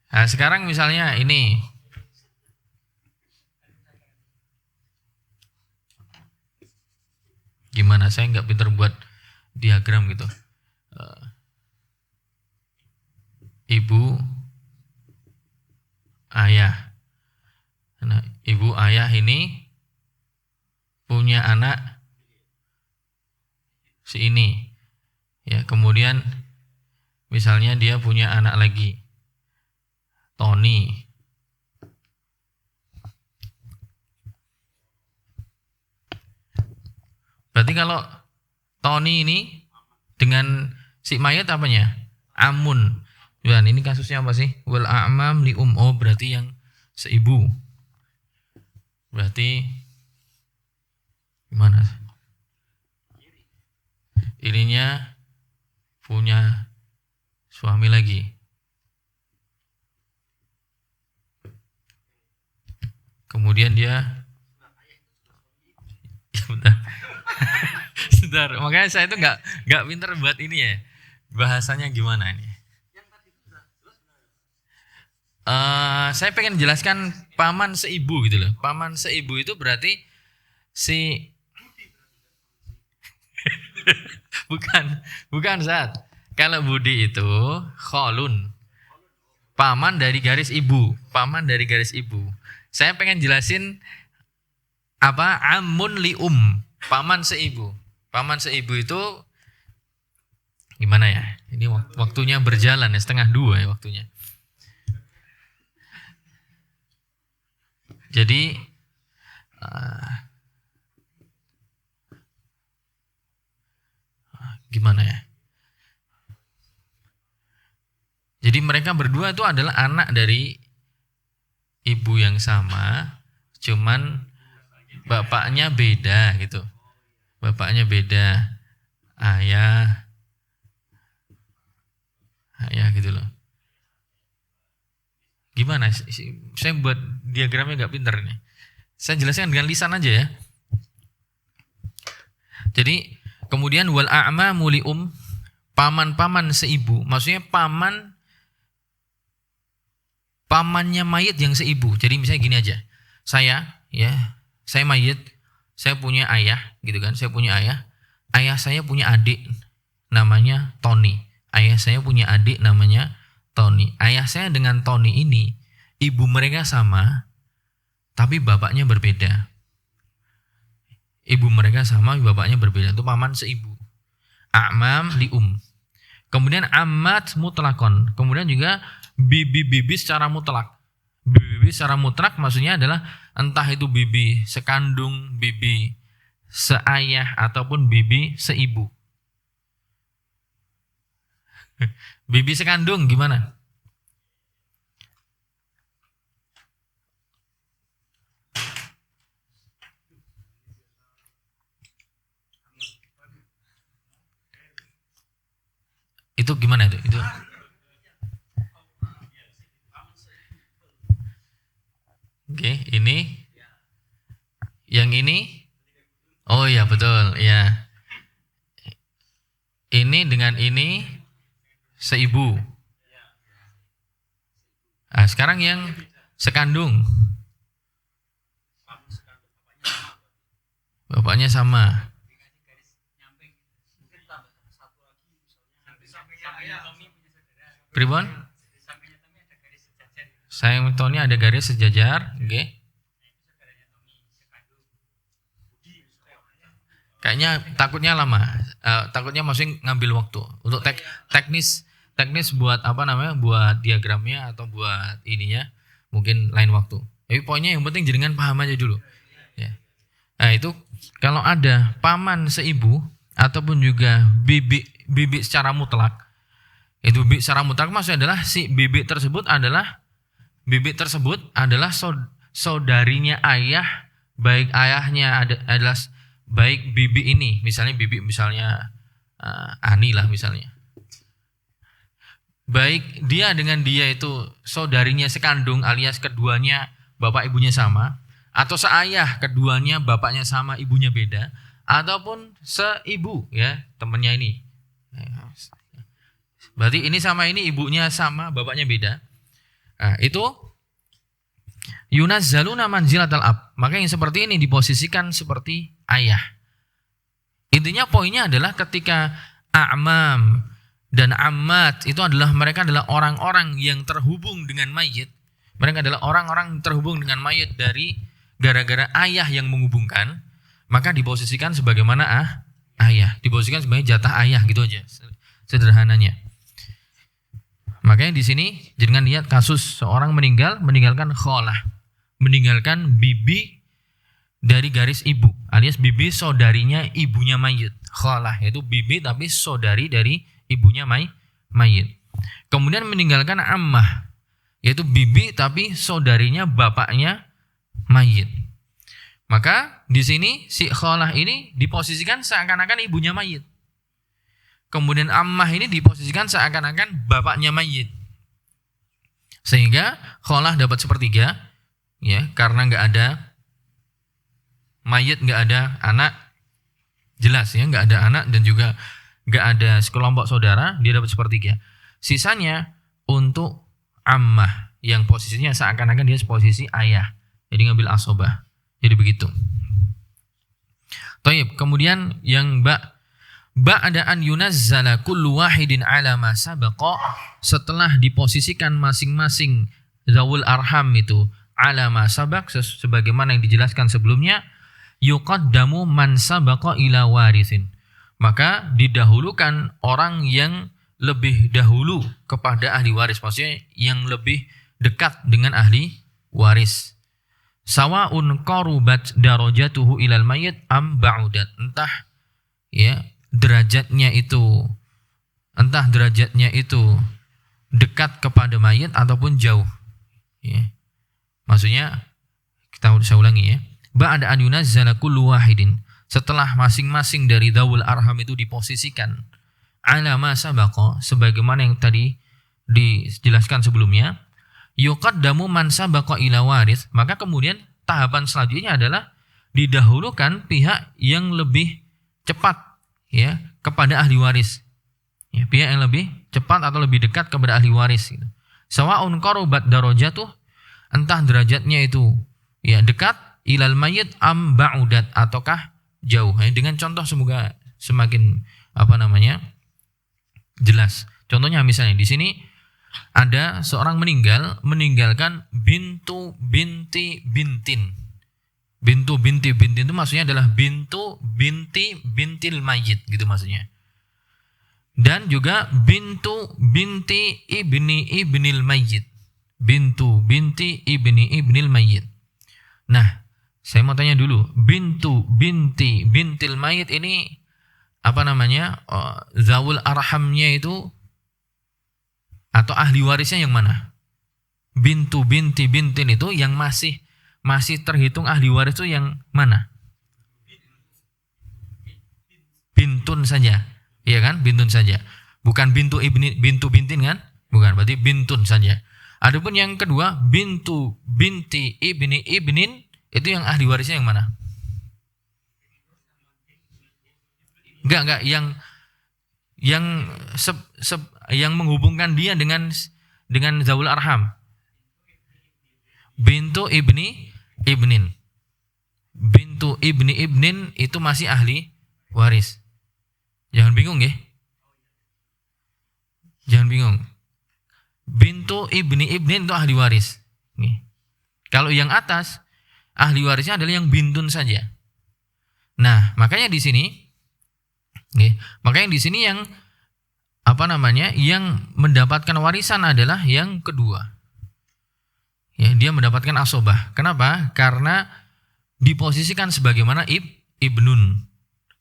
Nah, sekarang misalnya ini. Gimana? Saya nggak pinter buat diagram gitu. Ibu, ayah. Nah, ibu ayah ini punya anak si ini. Ya, kemudian misalnya dia punya anak lagi. Tony. Berarti kalau Tony ini dengan si mayat apanya? Amun. Dan ini kasusnya apa sih? Wal a'mam li Oh, berarti yang seibu. Berarti gimana? Ininya punya suami lagi. Kemudian dia Sebentar, makanya saya itu nggak pinter buat ini ya. Bahasanya gimana ini? Saya pengen jelaskan paman seibu gitu loh. Paman seibu itu berarti si bukan saat. Kalau budi itu kholun, paman dari garis ibu, paman dari garis ibu. Saya pengen jelasin apa amun li paman seibu. Paman seibu itu gimana ya? Ini waktunya berjalan ya, 1:30 ya waktunya. Jadi gimana ya? Jadi mereka berdua itu adalah anak dari ibu yang sama, cuman bapaknya beda gitu. Bapaknya beda, ayah gitu loh. Gimana? Saya buat diagramnya nggak pintar nih. Saya jelaskan dengan lisan aja ya. Jadi kemudian wal a'ma muli paman-paman seibu, maksudnya pamannya mayit yang seibu. Jadi misalnya gini aja. Saya mayit, saya punya ayah gitu kan. Saya punya ayah. Ayah saya punya adik namanya Tony. Ayah saya punya adik namanya Tony. Ayah saya dengan Tony ini, ibu mereka sama, tapi bapaknya berbeda. Ibu mereka sama, bapaknya berbeda. Itu paman seibu. A'mam li Kemudian amat mutlakon. Kemudian juga bibi-bibi secara mutlak. Bibi secara mutlak maksudnya adalah entah itu bibi sekandung, bibi seayah, ataupun bibi seibu. Bibi sekandung gimana? Itu gimana itu? Oke, ini. Yang ini? Oh iya betul, ya. Ini dengan ini seibu. Nah, sekarang yang sekandung. Bapaknya sama. Pribon? Saya Tony ada garis sejajar, oke. Kayaknya takutnya lama, takutnya masih ngambil waktu untuk teknis buat buat diagramnya atau buat ininya mungkin lain waktu. Tapi poinnya yang penting jenengan paham aja dulu. Ya. Nah itu kalau ada paman seibu ataupun juga bibi secara mutlak, itu bibi secara mutlak maksudnya adalah si bibi tersebut adalah saudarinya ayah, baik ayahnya adalah baik bibi ini, misalnya Ani lah misalnya. Baik dia dengan dia itu saudarinya sekandung alias keduanya bapak ibunya sama, atau seayah keduanya bapaknya sama ibunya beda, ataupun seibu ya temannya ini. Berarti ini sama ini ibunya sama bapaknya beda. Nah, itu yunazzaluna manzilatal ab. Maka yang seperti ini diposisikan seperti ayah. Intinya poinnya adalah ketika a'mam dan ammat itu adalah mereka adalah orang-orang yang terhubung dengan mayit. Mereka adalah orang-orang terhubung dengan mayit dari gara-gara ayah yang menghubungkan, maka diposisikan sebagaimana ayah, diposisikan sebagai jatah ayah gitu aja sederhananya. Makanya di sini jangan lihat kasus seorang meninggalkan kholah, meninggalkan bibi dari garis ibu, alias bibi saudarinya ibunya mayit. Kholah yaitu bibi tapi saudari dari ibunya mayit. Kemudian meninggalkan ammah, yaitu bibi tapi saudarinya bapaknya mayit. Maka di sini si kholah ini diposisikan seakan-akan ibunya mayit. Kemudian ammah ini diposisikan seakan-akan bapaknya mayit. Sehingga kholah dapat sepertiga, ya, karena nggak ada mayit, nggak ada anak, jelas ya, nggak ada anak dan juga nggak ada sekelompok saudara, dia dapat sepertiga. Sisanya untuk ammah, yang posisinya seakan-akan dia posisi ayah. Jadi ngambil asobah. Jadi begitu. Taib. Kemudian yang ba'da an yunazzala kullu wahidin ala ma sabaqa, setelah diposisikan masing-masing zawul arham itu ala ma sabaq, sebagaimana yang dijelaskan sebelumnya, yuqaddamu man sabaqa ila warithin, maka didahulukan orang yang lebih dahulu kepada ahli waris, maksudnya yang lebih dekat dengan ahli waris. Sawa'un qarubat darajatuhu ilal mayyit am ba'udat, entah derajatnya itu dekat kepada mayit ataupun jauh. Ya. Maksudnya saya ulangi ya. Ba'da an yunazzala kullu wahidin, setelah masing-masing dari dzawul arham itu diposisikan ala ma sabaqa, sebagaimana yang tadi dijelaskan sebelumnya, yuqaddamu man sabaqa ila waris, maka kemudian tahapan selanjutnya adalah didahulukan pihak yang lebih cepat ya kepada ahli waris. Ya, pihak yang lebih cepat atau lebih dekat kepada ahli waris gitu. Sawa'un qarubat darajatuh, entah derajatnya itu ya dekat, ilal mayyit am ba'udat, ataukah jauh. Ya, dengan contoh semoga semakin jelas. Contohnya misalnya di sini ada seorang meninggalkan bintu binti bintin. Bintu binti bintin itu maksudnya adalah bintu binti bintil mayyit gitu maksudnya. Dan juga bintu binti ibni ibnil mayyit. Bintu binti ibni ibnil mayyit. Nah, saya mau tanya dulu, bintu binti bintil mayyit ini zawul arhamnya itu atau ahli warisnya yang mana? Bintu binti bintin itu yang masih terhitung ahli waris itu yang mana? Bintun saja. Iya kan? Bintun saja. Bukan bintu bintin kan? Bukan, berarti bintun saja. Adapun yang kedua, bintu binti ibni ibnin, itu yang ahli warisnya yang mana? Enggak, yang menghubungkan dia dengan zawul arham. Bintu ibni ibnin. Bintu ibni ibnin itu masih ahli waris. Jangan bingung ya. Jangan bingung. Bintu ibni ibnin itu ahli waris. Nih. Kalau yang atas, ahli warisnya adalah yang bintun saja. Nah, makanya di sini yang yang mendapatkan warisan adalah yang kedua. Ya, dia mendapatkan asobah. Kenapa? Karena diposisikan sebagaimana ibnun.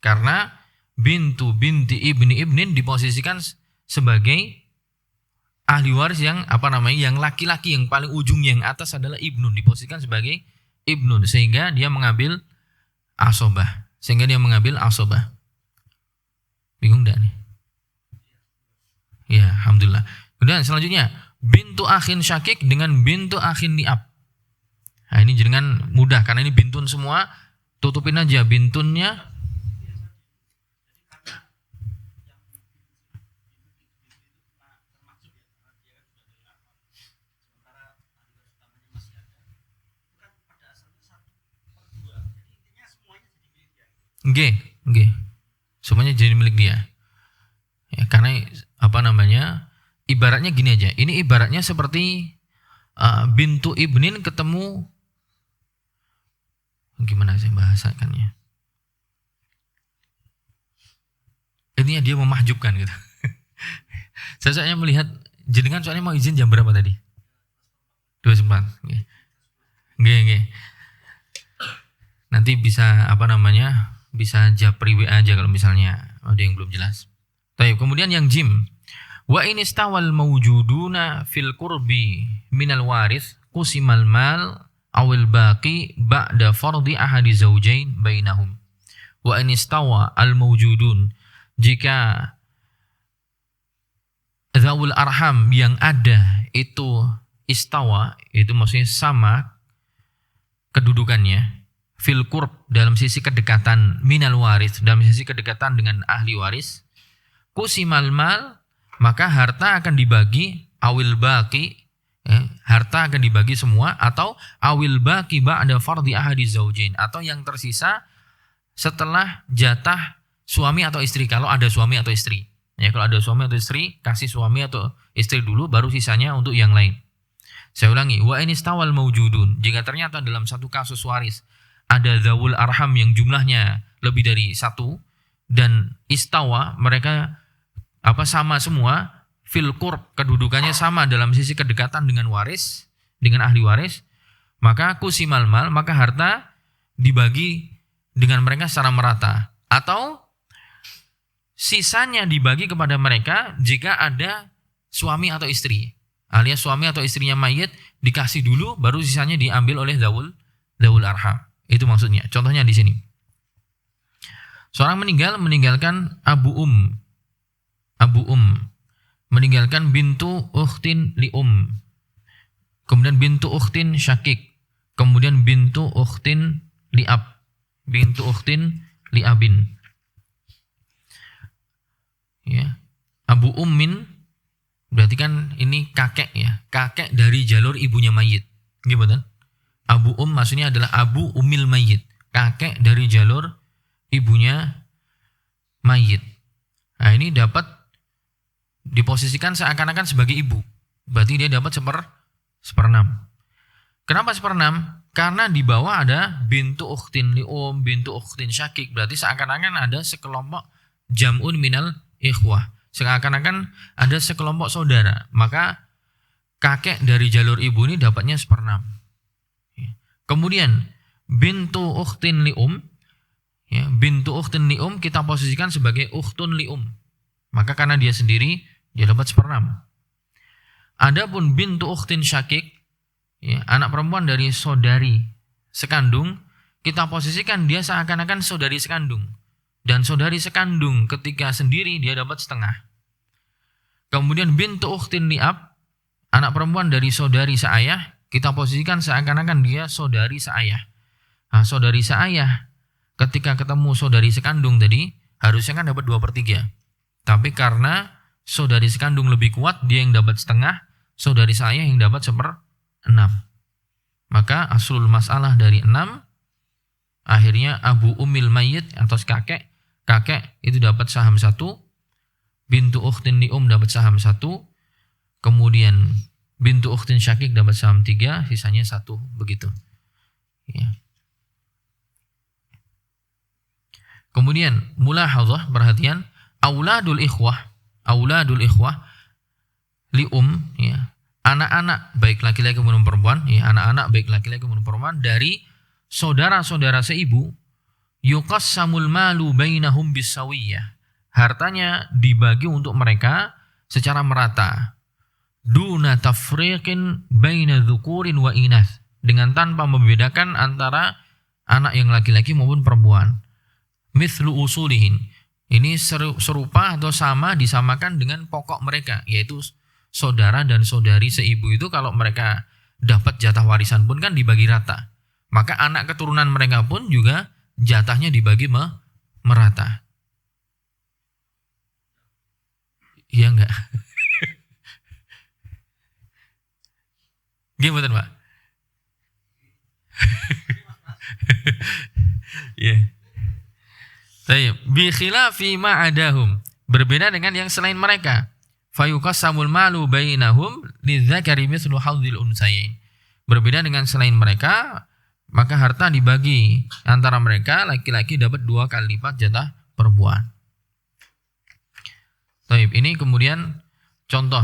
Karena bintu binti ibni ibnin diposisikan sebagai ahli waris yang yang laki-laki, yang paling ujung yang atas adalah ibnun, diposisikan sebagai ibnun, sehingga dia mengambil asobah. Bingung enggak nih? Ya, alhamdulillah. Kemudian selanjutnya, bintu akhin syakik dengan bintu akhin li'ab. Nah, ini jangan mudah karena ini bintun semua, tutupin aja bintunnya. Nggih. Semuanya jadi milik dia. Ya, karena ibaratnya gini aja. Ini ibaratnya seperti bintu ibnin ketemu, gimana sih bahasakannya? Ini dia memahjubkan gitu. Saya soalnya melihat jenengan soalnya mau izin jam berapa tadi? 24. Nggih. Nanti bisa bisa japri WA aja kalau misalnya ada yang belum jelas. Baik, kemudian yang jim. Wa in istawal mawjuduna fil qurbi minal waris qusimal mal awil baqi ba'da fardi ahadi zawjain bainahum. Wa in istawa al mawjudun, jika zawul arham yang ada itu istawa, itu maksudnya sama kedudukannya, fil qurb dalam sisi kedekatan, minal waris dalam sisi kedekatan dengan ahli waris, kusimal mal maka harta akan dibagi, awil baqi harta harta akan dibagi semua, atau awil baqi ba'da fardhi ahadi zaujain, atau yang tersisa setelah jatah suami atau istri kalau ada suami atau istri. Ya, kalau ada suami atau istri, kasih suami atau istri dulu, baru sisanya untuk yang lain. Saya ulangi, wa in istawal maujudun, jika ternyata dalam satu kasus waris ada zawul arham yang jumlahnya lebih dari satu, dan istawa, mereka sama semua, fil qurb, kedudukannya sama dalam sisi kedekatan dengan waris, dengan ahli waris, maka kusimal mal, maka harta dibagi dengan mereka secara merata, atau sisanya dibagi kepada mereka jika ada suami atau istri, alias suami atau istrinya mayit dikasih dulu, baru sisanya diambil oleh zawul arham. Itu maksudnya. Contohnya di sini, seorang meninggalkan abu meninggalkan bintu ukhtin li kemudian bintu ukhtin syakik, kemudian bintu ukhtin li abin. Ya. Abu ummin berarti kan ini kakek, ya, kakek dari jalur ibunya mayit. Gimana? Abu maksudnya adalah abu umil mayit, kakek dari jalur ibunya mayit. Nah, ini dapat diposisikan seakan-akan sebagai ibu. Berarti dia dapat seperenam. Kenapa seperenam? Karena di bawah ada bintu ukhtin li bintu ukhtin syakik. Berarti seakan-akan ada sekelompok jam'un minal ikhwah. Seakan-akan ada sekelompok saudara. Maka kakek dari jalur ibu ini dapatnya seperenam. Kemudian bintu ukhtin li ya, bintu ukhtin li kita posisikan sebagai ukhtun li Maka karena dia sendiri, dia dapat seperenam. Adapun bintu ukhtin syakik, ya, anak perempuan dari saudari sekandung, kita posisikan dia seakan-akan saudari sekandung. Dan saudari sekandung ketika sendiri dia dapat setengah. Kemudian bintu ukhtin li'ab, anak perempuan dari saudari seayah, kita posisikan seakan-akan dia saudari seayah. Nah, saudari seayah ketika ketemu saudari sekandung tadi, harusnya kan dapat 2/3. Tapi karena saudari sekandung lebih kuat, dia yang dapat setengah, saudari seayah yang dapat 1/6. Maka aslul masalah dari 6, akhirnya abu umil mayit atau kakek itu dapat saham 1, bintu ukhtin li dapat saham 1, kemudian bintu ukhtin syakik dapat saham 3, sisanya 1, begitu. Ya. Kemudian mulahadzah, perhatian, auladul ikhwah li ya, anak-anak baik laki-laki maupun perempuan, ya, anak-anak baik laki-laki maupun perempuan dari saudara-saudara seibu, yuqassamul malu bainahum bisawiyah, hartanya dibagi untuk mereka secara merata, duna tafriqin baina dzukurin wa inas, dengan tanpa membedakan antara anak yang laki-laki maupun perempuan. Mithlu usulihin, ini serupa atau sama, disamakan dengan pokok mereka, yaitu saudara dan saudari seibu itu kalau mereka dapat jatah warisan pun kan dibagi rata. Maka anak keturunan mereka pun juga jatahnya dibagi merata. Iya enggak? Gimana Pak? Ya. Baik, bi khilafi ma adahum, berbeda dengan yang selain mereka. Fayuqassamul malu bainahum lidzakari mithlu hadzil unsayain. Berbeda dengan selain mereka, maka harta dibagi antara mereka, laki-laki dapat 2 kali lipat jatah perempuan. Baik, ini kemudian contoh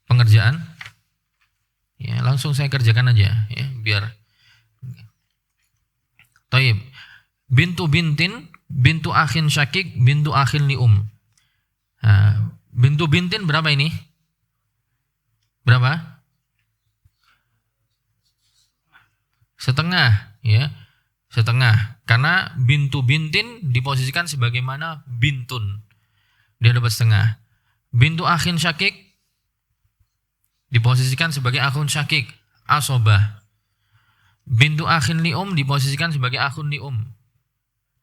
pengerjaan. Ya, langsung saya kerjakan aja ya, biar. Baik. Bintu bintin, bintu akhin syakik, bintu akhin li Nah, bintu bintin berapa ini? Berapa? Setengah, ya. Setengah. Karena bintu bintin diposisikan sebagaimana bintun. Dia dapat setengah. Bintu akhin syakik diposisikan sebagai akhun syakik, asobah. Bintu akhin li diposisikan sebagai akhun li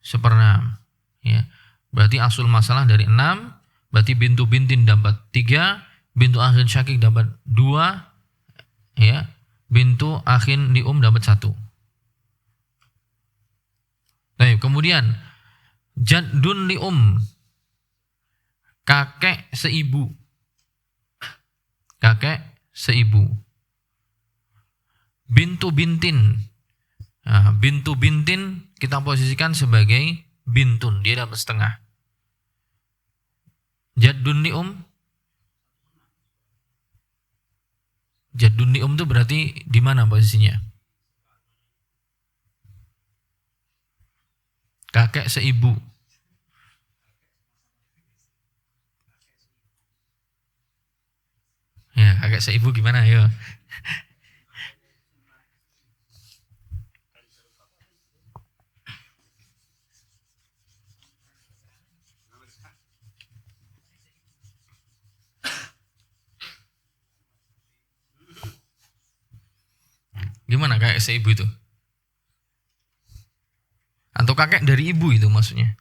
1/6. Ya. Berarti asul masalah dari 6, berarti bintu bintin dapat 3, bintu akhin syakik dapat 2, ya, bintu akhin li dapat 1. Baik, kemudian jaddun li kakek seibu. Kakek seibu. Bintu bintin. Nah, bintu bintin kita posisikan sebagai bintun, dia dapat setengah. Jaddun li Jaddun li itu berarti di mana posisinya? Kakek seibu. Ya, kakek seibu gimana? Ayo. Gimana kakek seibu itu? Atau kakek dari ibu itu maksudnya?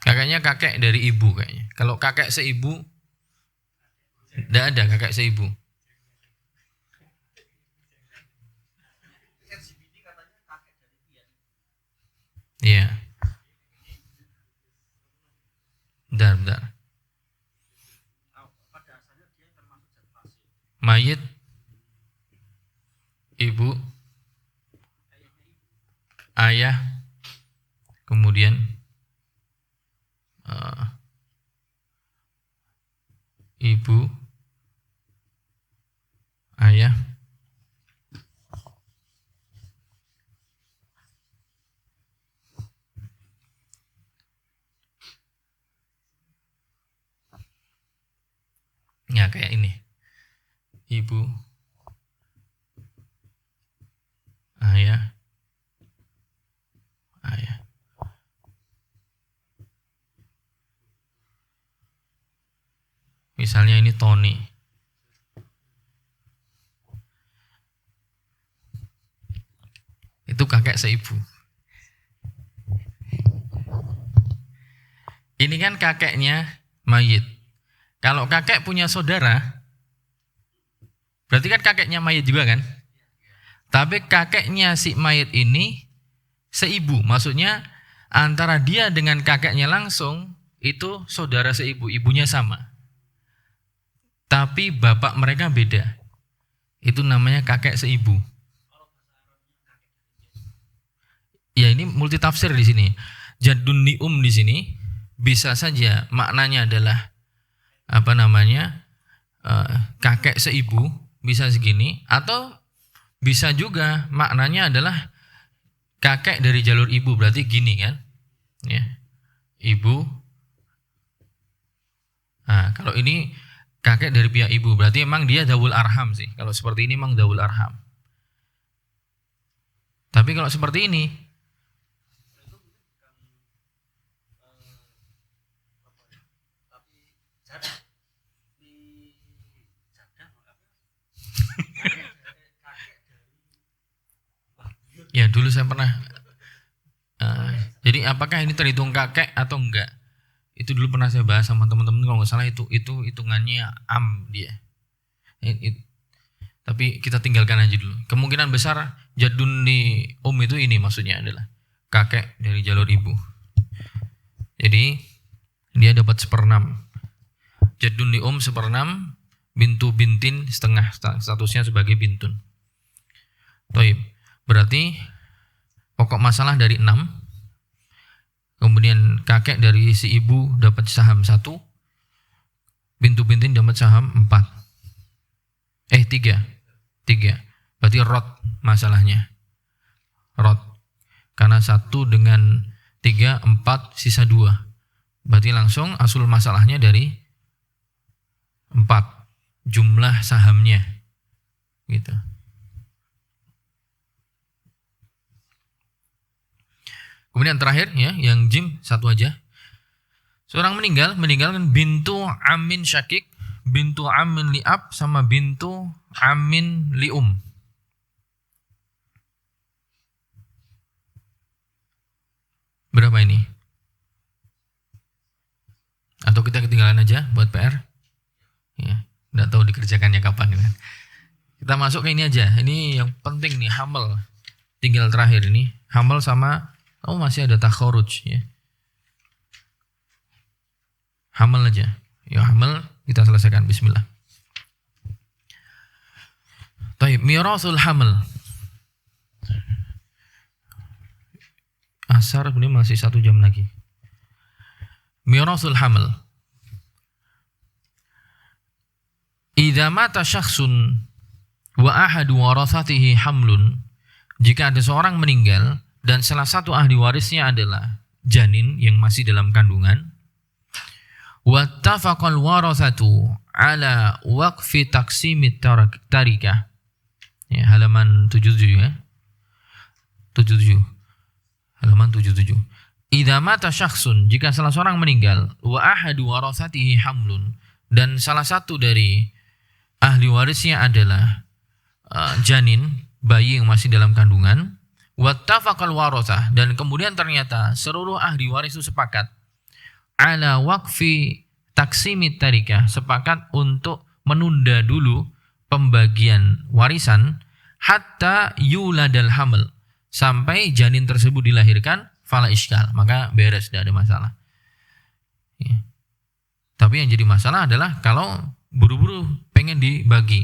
Kakeknya kakek dari ibu kayaknya. Kalau kakek seibu, tidak ada kakek seibu. Iya. Bentar. Mayit, ibu, ayah, kemudian ibu, ayah, ya kayak ini. Ibu, ayah. Misalnya ini Tony. Itu kakek seibu. Ini kan kakeknya mayit. Kalau kakek punya saudara, berarti kan kakeknya mayit juga kan? Tapi kakeknya si mayit ini seibu. Maksudnya antara dia dengan kakeknya langsung itu saudara seibu, ibunya sama. Tapi bapak mereka beda. Itu namanya kakek seibu. Ya ini multitafsir di sini. Jaddun li di sini bisa saja maknanya adalah kakek seibu, bisa segini, atau bisa juga maknanya adalah kakek dari jalur ibu, berarti gini kan? Ya. Ibu. Nah, kalau ini kakek dari pihak ibu, berarti emang dia dawul arham sih. Kalau seperti ini emang dawul arham. Tapi kalau seperti ini, ya dulu saya pernah. Jadi apakah ini terhitung kakek atau enggak? Itu dulu pernah saya bahas sama teman-teman, kalau nggak salah itu hitungannya dia. Tapi kita tinggalkan aja dulu. Kemungkinan besar jaddun li itu ini maksudnya adalah kakek dari jalur ibu. Jadi dia dapat 1/6. Jaddun li 1/6, bintu bintin setengah, statusnya sebagai bintun. Toib. Berarti pokok masalah dari 6. Kemudian kakek dari si ibu dapat saham 1. Bintu bintin dapat saham 4. 3. Berarti rot masalahnya. Rot. Karena 1 dengan 3, 4, sisa 2. Berarti langsung asul masalahnya dari 4. Jumlah sahamnya. Gitu. Kemudian terakhir ya, yang jim 1 aja. Seorang meninggalkan bintu amin syakik, bintu ammin li ab sama bintu ammin li Berapa ini? Atau kita ketinggalan aja buat PR? Ya, enggak tahu dikerjakannya kapan kan. Kita masuk ke ini aja. Ini yang penting nih, hamal. Tinggal terakhir ini, hamal sama masih ada takharuj ya. Hamal aja. Ya hamal kita selesaikan, bismillah. Taib, mirasul hamal. Asar ini masih 1 jam lagi. Mirasul hamal. Idza mata syakhsun wa ahadu warathatihi hamlun, jika ada seorang meninggal dan salah satu ahli warisnya adalah janin yang masih dalam kandungan, wattafaqal warathatu ala waqfi taqsimit tarikah. Ya, halaman 77 ya. 77. Halaman 77. Idza mata syakhsun, jika salah seorang meninggal, wa ahadu warathatihi hamlun, dan salah satu dari ahli warisnya adalah janin, bayi yang masih dalam kandungan, wattafaqal warathah, dan kemudian ternyata seluruh ahli waris itu sepakat ala waqfi taqsimit tarikah, sepakat untuk menunda dulu pembagian warisan hatta yuladal haml, sampai janin tersebut dilahirkan, fala iskal, maka beres, tidak ada masalah ya. Tapi yang jadi masalah adalah kalau buru-buru pengen dibagi.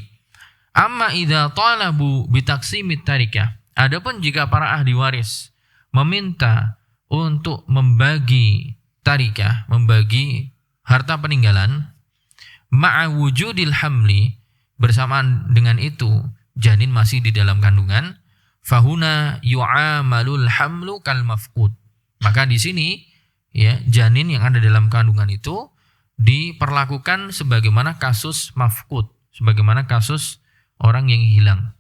Amma idza talabu bitaqsimit tarikah, adapun jika para ahli waris meminta untuk membagi tarikah, membagi harta peninggalan, ma'a wujudil hamli, bersamaan dengan itu janin masih di dalam kandungan, fahuna yu'amalul hamlu kal mafqud, maka di sini ya janin yang ada dalam kandungan itu diperlakukan sebagaimana kasus mafqud, sebagaimana kasus orang yang hilang.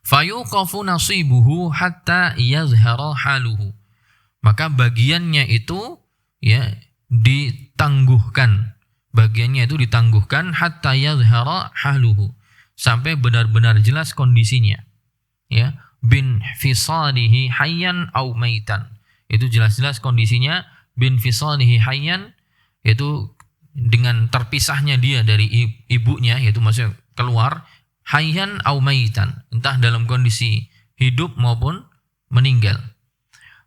Fayuqafu nasibuhu hatta yazhara haluhu, maka bagiannya itu ya ditangguhkan, bagiannya itu ditangguhkan hatta yazhara haluhu, sampai benar-benar jelas kondisinya. Ya, bin fisalihi hayyan au maitan, itu jelas-jelas kondisinya bin fisalihi hayyan, yaitu dengan terpisahnya dia dari ibunya, yaitu maksudnya keluar, hayyan au maitan, entah dalam kondisi hidup maupun meninggal.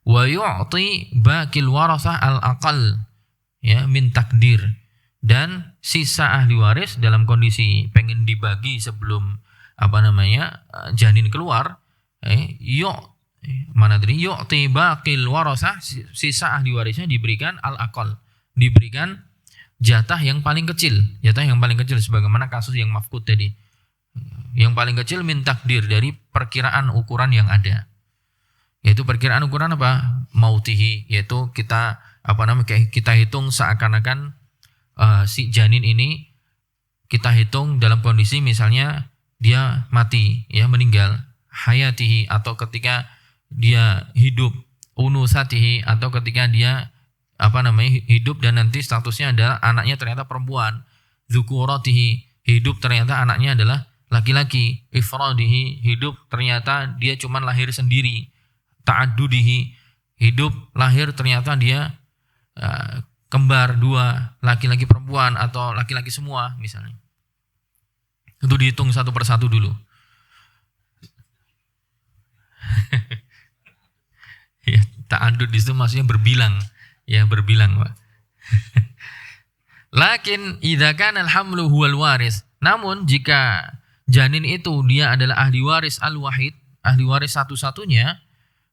Wa yu'ti baqil warathah al-aqal ya min takdir, dan sisa ahli waris dalam kondisi pengen dibagi sebelum janin keluar, yu'ti baqil warathah, sisa ahli warisnya diberikan al-aqal, diberikan jatah yang paling kecil, sebagaimana kasus yang mafqud tadi. Yang paling kecil min takdir, dari perkiraan ukuran yang ada. Yaitu perkiraan ukuran apa? Mautihi, yaitu kita kita hitung seakan-akan si janin ini kita hitung dalam kondisi misalnya dia mati, ya meninggal, hayatihi, atau ketika dia hidup, unusatihi, atau ketika dia hidup dan nanti statusnya adalah anaknya ternyata perempuan, dzukuratihi, hidup ternyata anaknya adalah laki-laki, ifradihi, hidup ternyata dia cuma lahir sendiri, ta'addudihi, hidup lahir ternyata dia kembar dua, laki-laki perempuan atau laki-laki semua misalnya. Itu dihitung satu persatu dulu. Ya, ta'addud di situ maksudnya berbilang. Ya, berbilang, Pak. Lakin idza kana al-hamlu huwal waris, namun jika janin itu dia adalah ahli waris al-wahid, ahli waris satu-satunya,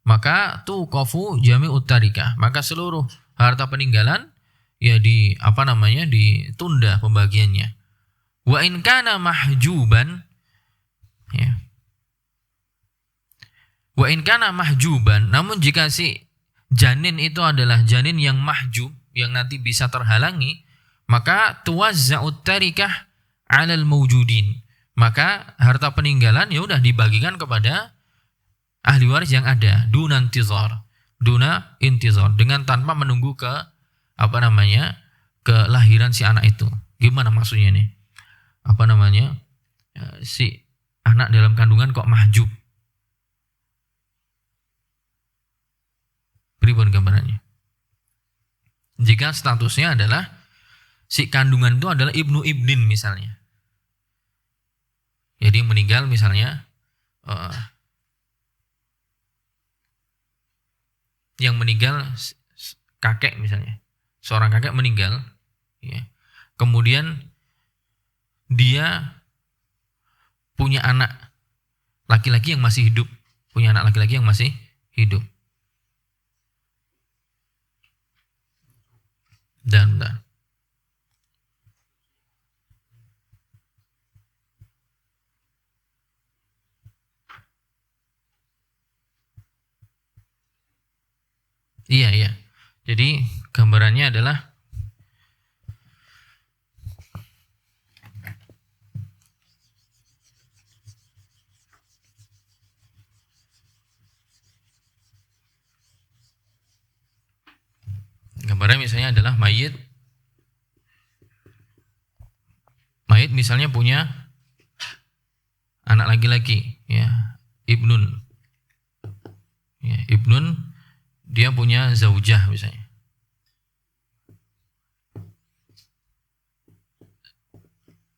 maka tuqafu jami'ut tarikah, maka seluruh harta peninggalan ya ditunda pembagiannya. Wa in kana mahjuban, ya. Wa in kana mahjuban, namun jika si janin itu adalah janin yang mahjub, yang nanti bisa terhalangi, maka tuwazza'ut tarikah 'alal mawjudin, maka harta peninggalan ya udah dibagikan kepada ahli waris yang ada, duna intizar, dengan tanpa menunggu kelahiran si anak itu. Gimana maksudnya nih? Apa namanya? Si anak dalam kandungan kok mahjub? Pripun gambarannya? Jika statusnya adalah si kandungan itu adalah ibnu ibnin misalnya. Jadi meninggal misalnya yang meninggal kakek misalnya. Seorang kakek meninggal, ya. Kemudian dia punya anak laki-laki yang masih hidup, punya anak laki-laki yang masih hidup. Dan iya. Jadi gambarannya adalah misalnya adalah mayit misalnya punya anak laki-laki, ya, ibnun. Ya, ibnun, dia punya zaujah misalnya.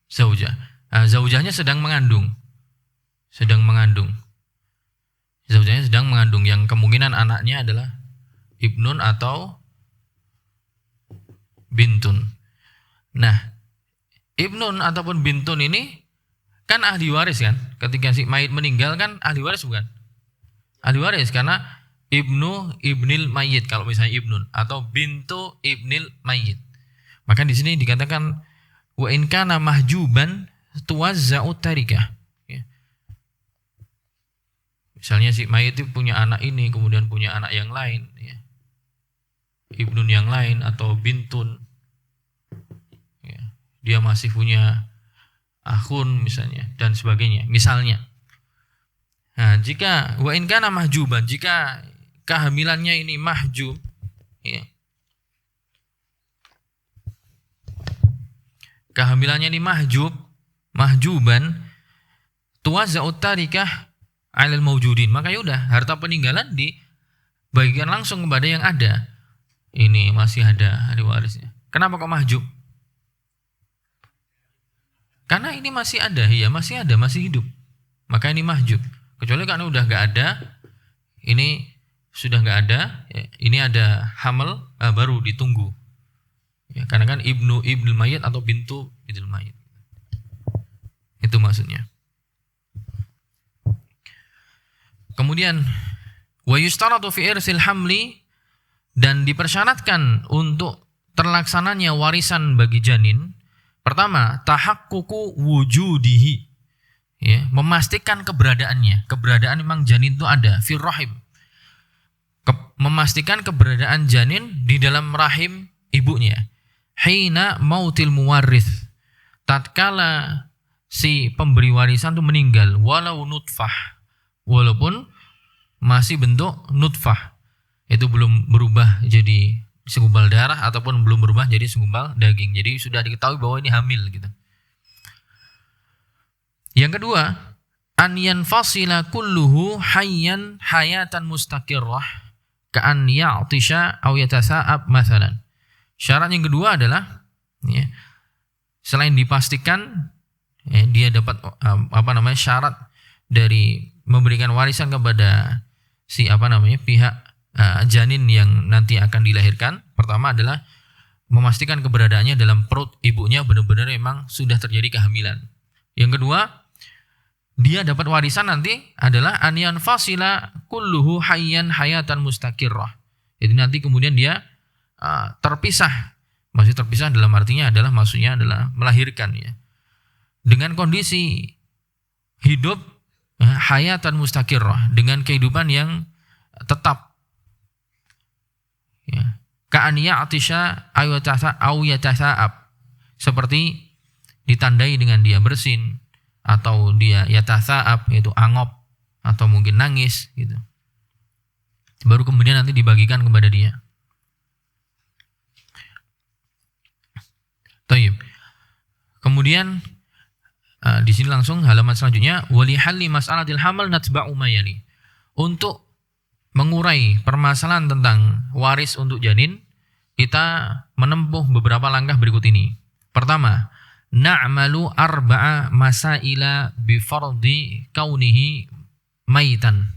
Zaujah. Zaujahnya sedang mengandung. Zaujahnya sedang mengandung yang kemungkinan anaknya adalah ibnun atau bintun. Nah, ibnun ataupun bintun ini kan ahli waris kan? Ketika si mayit meninggal kan ahli waris bukan? Ahli waris karena ibnil mayit kalau misalnya ibnun atau bintu ibnil mayit. Maka di sini dikatakan wa in kana mahjuban tuwazza'u tarikah. Ya. Misalnya si mayit itu punya anak ini kemudian punya anak yang lain, ya. Ibnun yang lain atau bintun, ya. Dia masih punya akhun misalnya dan sebagainya. Misalnya, nah, jika wa in kana mahjuban, jika kehamilannya ini mahjub, ya. Kehamilannya ini mahjuban, tuwazza'u tarikah 'alal mawjudin. Maka yaudah harta peninggalan dibagikan langsung kepada yang ada. Ini masih ada ahli warisnya. Kenapa kok mahjub? Karena ini masih ada, ya masih hidup. Maka ini mahjub. Kecuali karena udah nggak ada, ini sudah nggak ada, ya, ini ada hamil, baru ditunggu. Ya, karena kan ibnul mayit atau bintu ibnul mayit. Itu maksudnya. Kemudian wa yustaratu fi irsil hamli, dan dipersyaratkan untuk terlaksananya warisan bagi janin. Pertama, tahaqququ wujudihi. Ya, memastikan keberadaannya. Keberadaan memang janin itu ada fir rahim. Memastikan keberadaan janin di dalam rahim ibunya. Hina mautil muwarrith. Tatkala si pemberi warisan itu meninggal, walau nutfah. Walaupun masih bentuk nutfah. Itu belum berubah jadi segumpal darah ataupun belum berubah jadi segumpal daging. Jadi sudah diketahui bahwa ini hamil gitu. Yang kedua, an yanfasila kulluhu hayyan hayatan mustaqirrah ka'an ya'tisha aw yatasa'ab mathalan. Syarat yang kedua adalah, ya, selain dipastikan, ya, dia dapat syarat dari memberikan warisan kepada si pihak janin yang nanti akan dilahirkan. Pertama adalah memastikan keberadaannya dalam perut ibunya benar-benar memang sudah terjadi kehamilan. Yang kedua, dia dapat warisan nanti adalah an yanfasila kulluhu hayyan hayatan mustaqirrah. Jadi nanti kemudian dia terpisah. Maksud terpisah dalam artinya adalah maksudnya adalah melahirkan, ya. Dengan kondisi hidup hayatan mustaqirrah, dengan kehidupan yang tetap. Ya. Ka'an ya'tisha aw yatasa'ab. Seperti ditandai dengan dia bersin atau dia yatasa'ab, yaitu angop atau mungkin nangis gitu. Baru kemudian nanti dibagikan kepada dia. Tayyib. Kemudian di sini langsung halaman selanjutnya, walihalli mas'alatil hamal natba'u ma yali. Untuk mengurai permasalahan tentang waris untuk janin, kita menempuh beberapa langkah berikut ini. Pertama, na'malu arba'a masaila bi fardhi kaunihi maitan.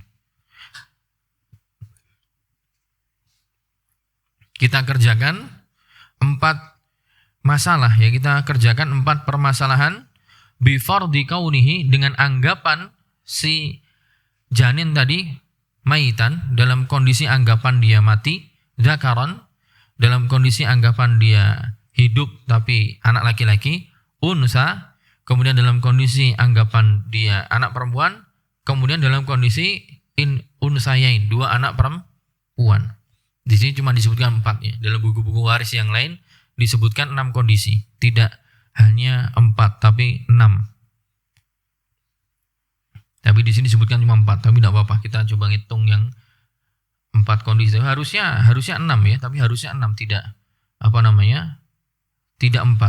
Kita kerjakan 4 masalah, ya, kita kerjakan 4 permasalahan bi fardhi kaunihi, dengan anggapan si janin tadi maitan, dalam kondisi anggapan dia mati, dzakaron, dalam kondisi anggapan dia hidup tapi anak laki-laki, unsa, kemudian dalam kondisi anggapan dia anak perempuan, kemudian dalam kondisi unsayain, 2 anak perempuan. Di sini cuma disebutkan 4, ya. Dalam buku-buku waris yang lain disebutkan 6 kondisi, tidak hanya 4 tapi 6. Tapi di sini disebutkan cuma 4, tapi tidak apa-apa, kita coba ngitung yang 4 kondisi. Harusnya 6, ya, tapi harusnya 6, tidak tidak 4.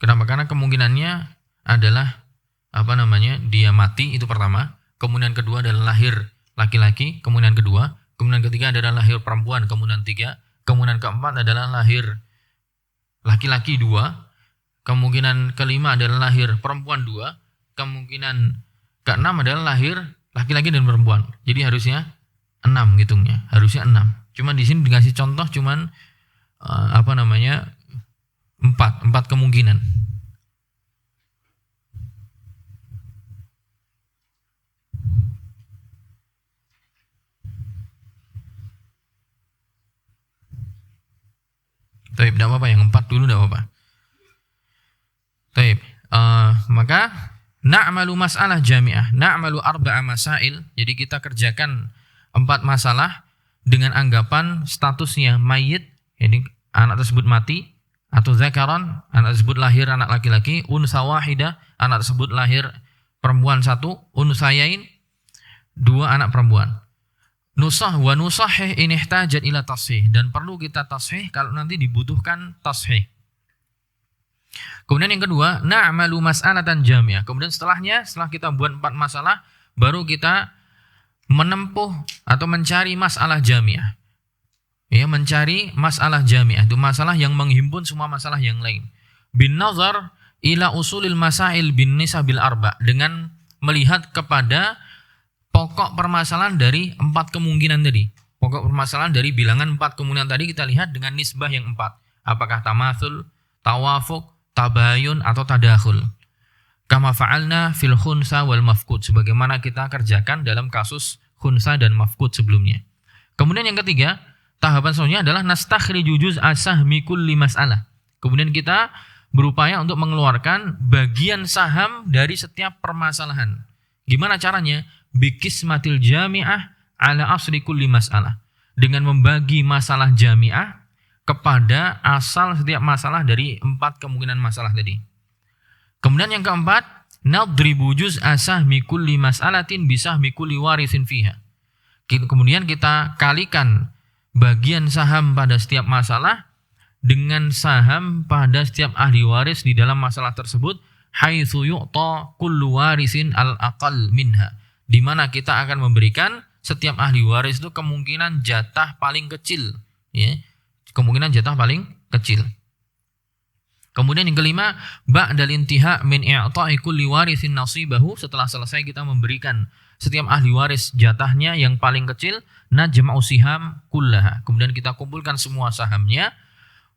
Kenapa? Karena kemungkinannya adalah dia mati, itu pertama. Kemudian kedua adalah lahir laki-laki, kemudian kedua. Kemudian ketiga adalah lahir perempuan, kemudian 3. Kemudian keempat adalah lahir laki-laki 2. Kemungkinan kelima adalah lahir perempuan 2. Kemungkinan keenam adalah lahir laki-laki dan perempuan. Jadi harusnya 6 ngitungnya. Harusnya 6. Cuman di sini dikasih contoh cuman 4 kemungkinan. Taib, tidak apa-apa, yang 4 dulu tidak apa-apa. Taib, maka na'malu mas'alah jami'ah, na'malu arba'a masail. Jadi kita kerjakan 4 masalah dengan anggapan statusnya mayit, jadi anak tersebut mati, atau zakaran, anak tersebut lahir anak laki-laki, unsa wahidah, anak tersebut lahir perempuan 1, unsayain, 2 anak perempuan. Nusah wa nusahih in ihtajat ila tashih, dan perlu kita tashih kalau nanti dibutuhkan tashih. Kemudian yang kedua, na'malu mas'alatan jami'ah. Kemudian setelah kita buat 4 masalah, baru kita menempuh atau mencari masalah jami'ah. Ya, mencari masalah jami'ah, itu masalah yang menghimpun semua masalah yang lain. Bin nazar ila usulil masail bin nisabil arba', dengan melihat kepada pokok permasalahan dari 4 kemungkinan tadi. Pokok permasalahan dari bilangan 4 kemungkinan tadi kita lihat dengan nisbah yang 4. Apakah tamatsul, tawafuq, tabayun, atau tadakhul. Kama fa'alna fil khunsa wal mafqud, sebagaimana kita kerjakan dalam kasus khunsa dan mafqud sebelumnya. Kemudian yang ketiga, tahapan selanjutnya adalah nastakhriju juz'a sahmi kulli mas'alah. Kemudian kita berupaya untuk mengeluarkan bagian saham dari setiap permasalahan. Gimana caranya? Bikismatil jami'ah ala asli kulli mas'alah. Dengan membagi masalah jami'ah kepada asal setiap masalah dari 4 kemungkinan masalah tadi. Kemudian yang keempat, nadribu juz'a sahmi kulli mas'alatin bisahmi kulli warithin fiha. Kemudian kita kalikan bagian saham pada setiap masalah dengan saham pada setiap ahli waris di dalam masalah tersebut, haitsu yu'ta kullu warithin al-aqal minha, di mana kita akan memberikan setiap ahli waris itu kemungkinan jatah paling kecil, ya. Kemungkinan jatah paling kecil. Kemudian yang kelima, ba'dal intiha min i'ta'i kulli warithin nasibahu, setelah selesai kita memberikan setiap ahli waris jatahnya yang paling kecil, najma'u siham kullaha, kemudian kita kumpulkan semua sahamnya,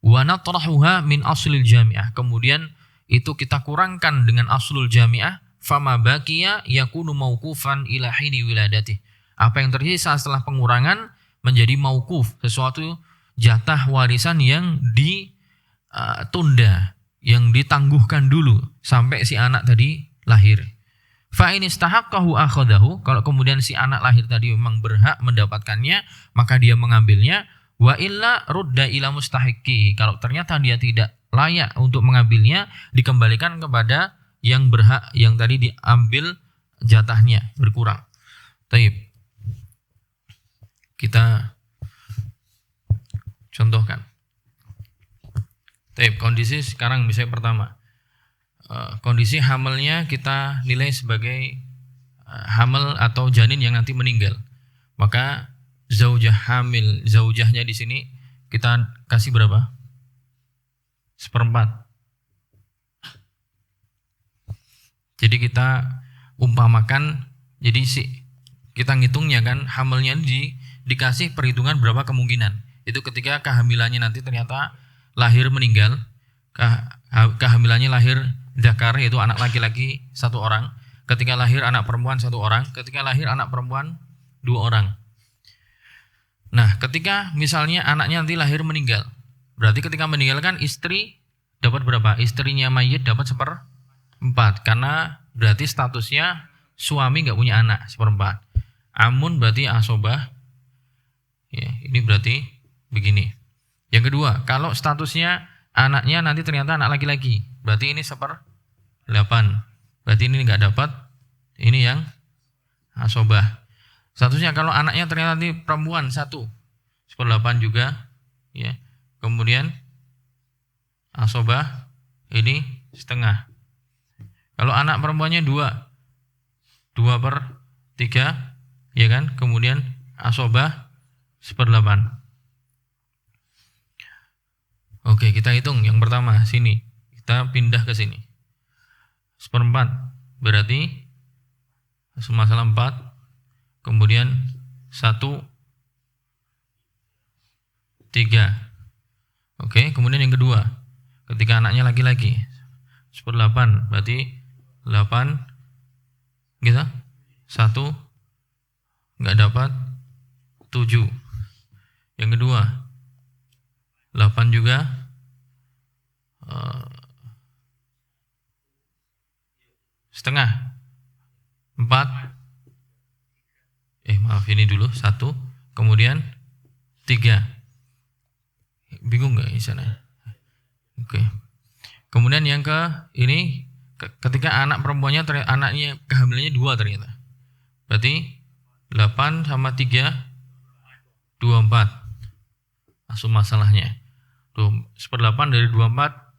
wa natrahuha min aslil jami'ah, kemudian itu kita kurangkan dengan aslul jami'ah, fama baqiya yakunu mauqufan ila hini wiladatih. Apa yang tersisa setelah pengurangan menjadi mauquf, sesuatu jatah warisan yang ditunda, yang ditangguhkan dulu sampai si anak tadi lahir. Fa in istahaqqahu akhadahu, kalau kemudian si anak lahir tadi memang berhak mendapatkannya, maka dia mengambilnya. Wa illa rudda ila mustahiqqi, kalau ternyata dia tidak layak untuk mengambilnya, dikembalikan kepada yang berhak, yang tadi diambil jatahnya berkurang. Taib, kita contohkan. Kondisi sekarang misalnya pertama, kondisi hamilnya kita nilai sebagai hamil atau janin yang nanti meninggal. Maka zaujahnya di sini kita kasih berapa? 1/4. Jadi kita umpamakan, jadi kita ngitungnya kan hamilnya dikasih perhitungan berapa kemungkinan. Itu ketika kehamilannya nanti ternyata lahir meninggal, kehamilannya lahir zakar yaitu anak laki-laki 1 orang, ketika lahir anak perempuan 1 orang, ketika lahir anak perempuan 2 orang. Nah, ketika misalnya anaknya nanti lahir meninggal, berarti ketika meninggal kan istri dapat berapa? Istrinya mayit dapat 1/4, karena berarti statusnya suami nggak punya anak 1/4. Amun berarti asobah. Ya, ini berarti begini. Yang kedua, kalau statusnya anaknya nanti ternyata anak laki-laki, berarti ini 1/8. Berarti ini nggak dapat, ini yang asobah. Statusnya kalau anaknya ternyata nanti perempuan 1, 1/8 juga, ya. Kemudian asobah ini setengah. Kalau anak perempuannya 2/3, ya kan? Kemudian asobah 1/8. Oke, kita hitung yang pertama sini. Kita pindah ke sini. 1/4 berarti masalah 4. Kemudian 1/3. Oke, kemudian yang kedua, ketika anaknya laki-laki 1/8 berarti 8 gitu. 1 nggak dapat 7. Yang kedua 8 juga, setengah 4, maaf ini dulu 1, kemudian 3. Bingung nggak di sana? Oke. Kemudian yang ini ketika anak perempuannya anaknya kehamilannya 2 ternyata. Berarti 8 sama 3 24. Langsung masalahnya. 1/8 dari 24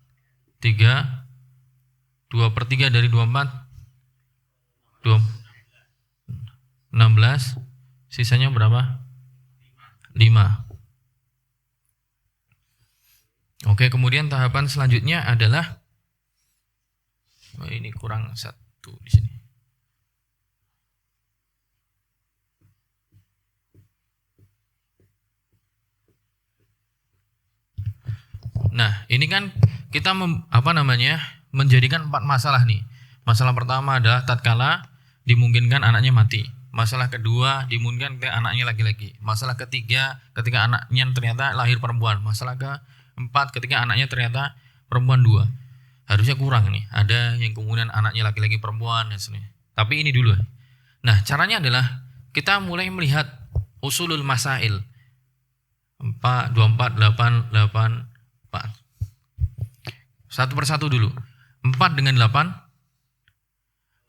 3, 2/3 dari 24 16, sisanya berapa? 5. Oke, kemudian tahapan selanjutnya adalah ini kurang 1 di sini. Nah, ini kan kita menjadikan 4 masalah nih. Masalah pertama adalah tatkala dimungkinkan anaknya mati. Masalah kedua dimungkinkan anaknya laki-laki. Masalah ketiga ketika anaknya ternyata lahir perempuan. Masalah keempat ketika anaknya ternyata perempuan 2. Harusnya kurang nih. Ada yang kemudian anaknya laki-laki perempuan dan sebagainya. Tapi ini dulu. Nah, caranya adalah kita mulai melihat usulul masail. 4, 24, 8, 8, 4. Satu persatu dulu. 4 dengan 8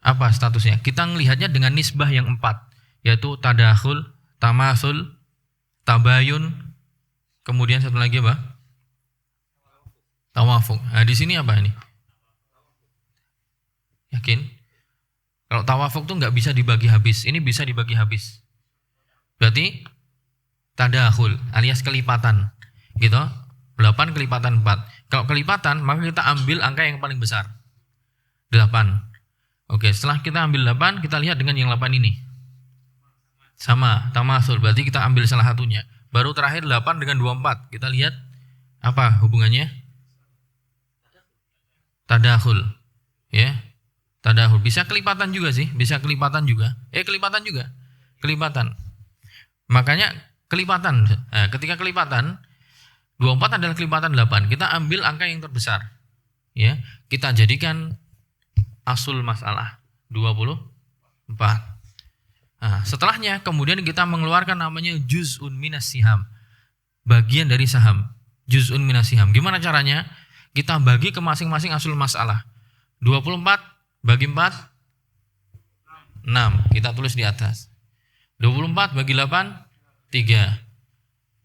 apa statusnya? Kita melihatnya dengan nisbah yang 4, yaitu tadakhul, tamasul, tabayun, kemudian satu lagi apa? Tawafuk. Nah, di sini apa ini? Yakin? Kalau tawafuk tuh nggak bisa dibagi habis. Ini bisa dibagi habis. Berarti tadakhul alias kelipatan. Gitu. 8 kelipatan 4. Kalau kelipatan, maka kita ambil angka yang paling besar. 8. Oke, setelah kita ambil 8, kita lihat dengan yang 8 ini. Sama, tamasul. Berarti kita ambil salah satunya. Baru terakhir 8 dengan 24. Kita lihat apa hubungannya? Tadakhul. Ya. Tadakhul. Bisa kelipatan juga sih, bisa kelipatan juga. Kelipatan juga. Kelipatan. Makanya kelipatan. Nah, ketika kelipatan 24 adalah kelipatan 8. Kita ambil angka yang terbesar. Ya, kita jadikan asul masalah 24. Nah, setelahnya kemudian kita mengeluarkan namanya juz'un minas siham. Bagian dari saham. Juz'un minas siham. Gimana caranya? Kita bagi ke masing-masing asul masalah. 24 bagi 4 6. Kita tulis di atas. 24 bagi 8 3.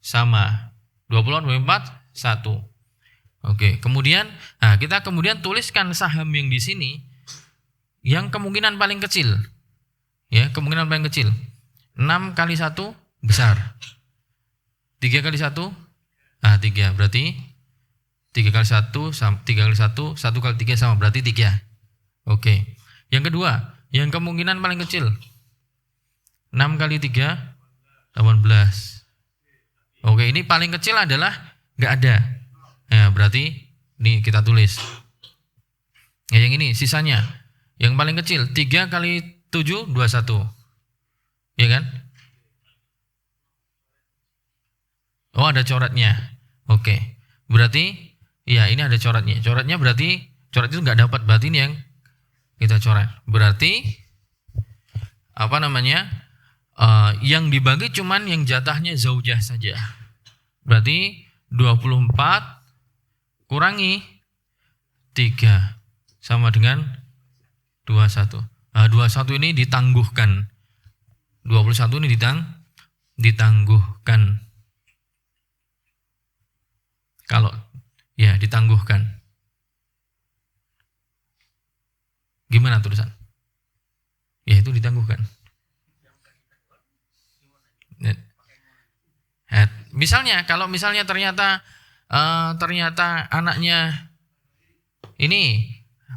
Sama. 24 bagi 4 1. Oke, kemudian kita kemudian tuliskan saham yang di sini yang kemungkinan paling kecil. Ya, kemungkinan paling kecil. 6 kali 1 besar. 3 kali 1 3. Berarti 3 kali 1 sama 3 kali 1, 1 kali 3 sama berarti 3. Oke. Yang kedua, yang kemungkinan paling kecil. 6 kali 3 18. Oke, ini paling kecil adalah enggak ada. Ya, berarti ini kita tulis. Ya, yang ini sisanya. Yang paling kecil 3 kali 7 21. Ya kan? Oh, ada coretnya. Oke. Berarti ya ini ada coretnya. Coretnya berarti coret itu enggak dapat. Berarti ini yang kita coret. Berarti apa namanya? Yang dibagi cuman yang jatahnya zaujah saja. Berarti 24 kurangi 3 sama dengan 21. 21 ini ditangguhkan. 21 ini ditangguhkan. Kalau ya ditangguhkan. Gimana tulisan? Ya itu ditangguhkan. Misalnya kalau misalnya ternyata anaknya ini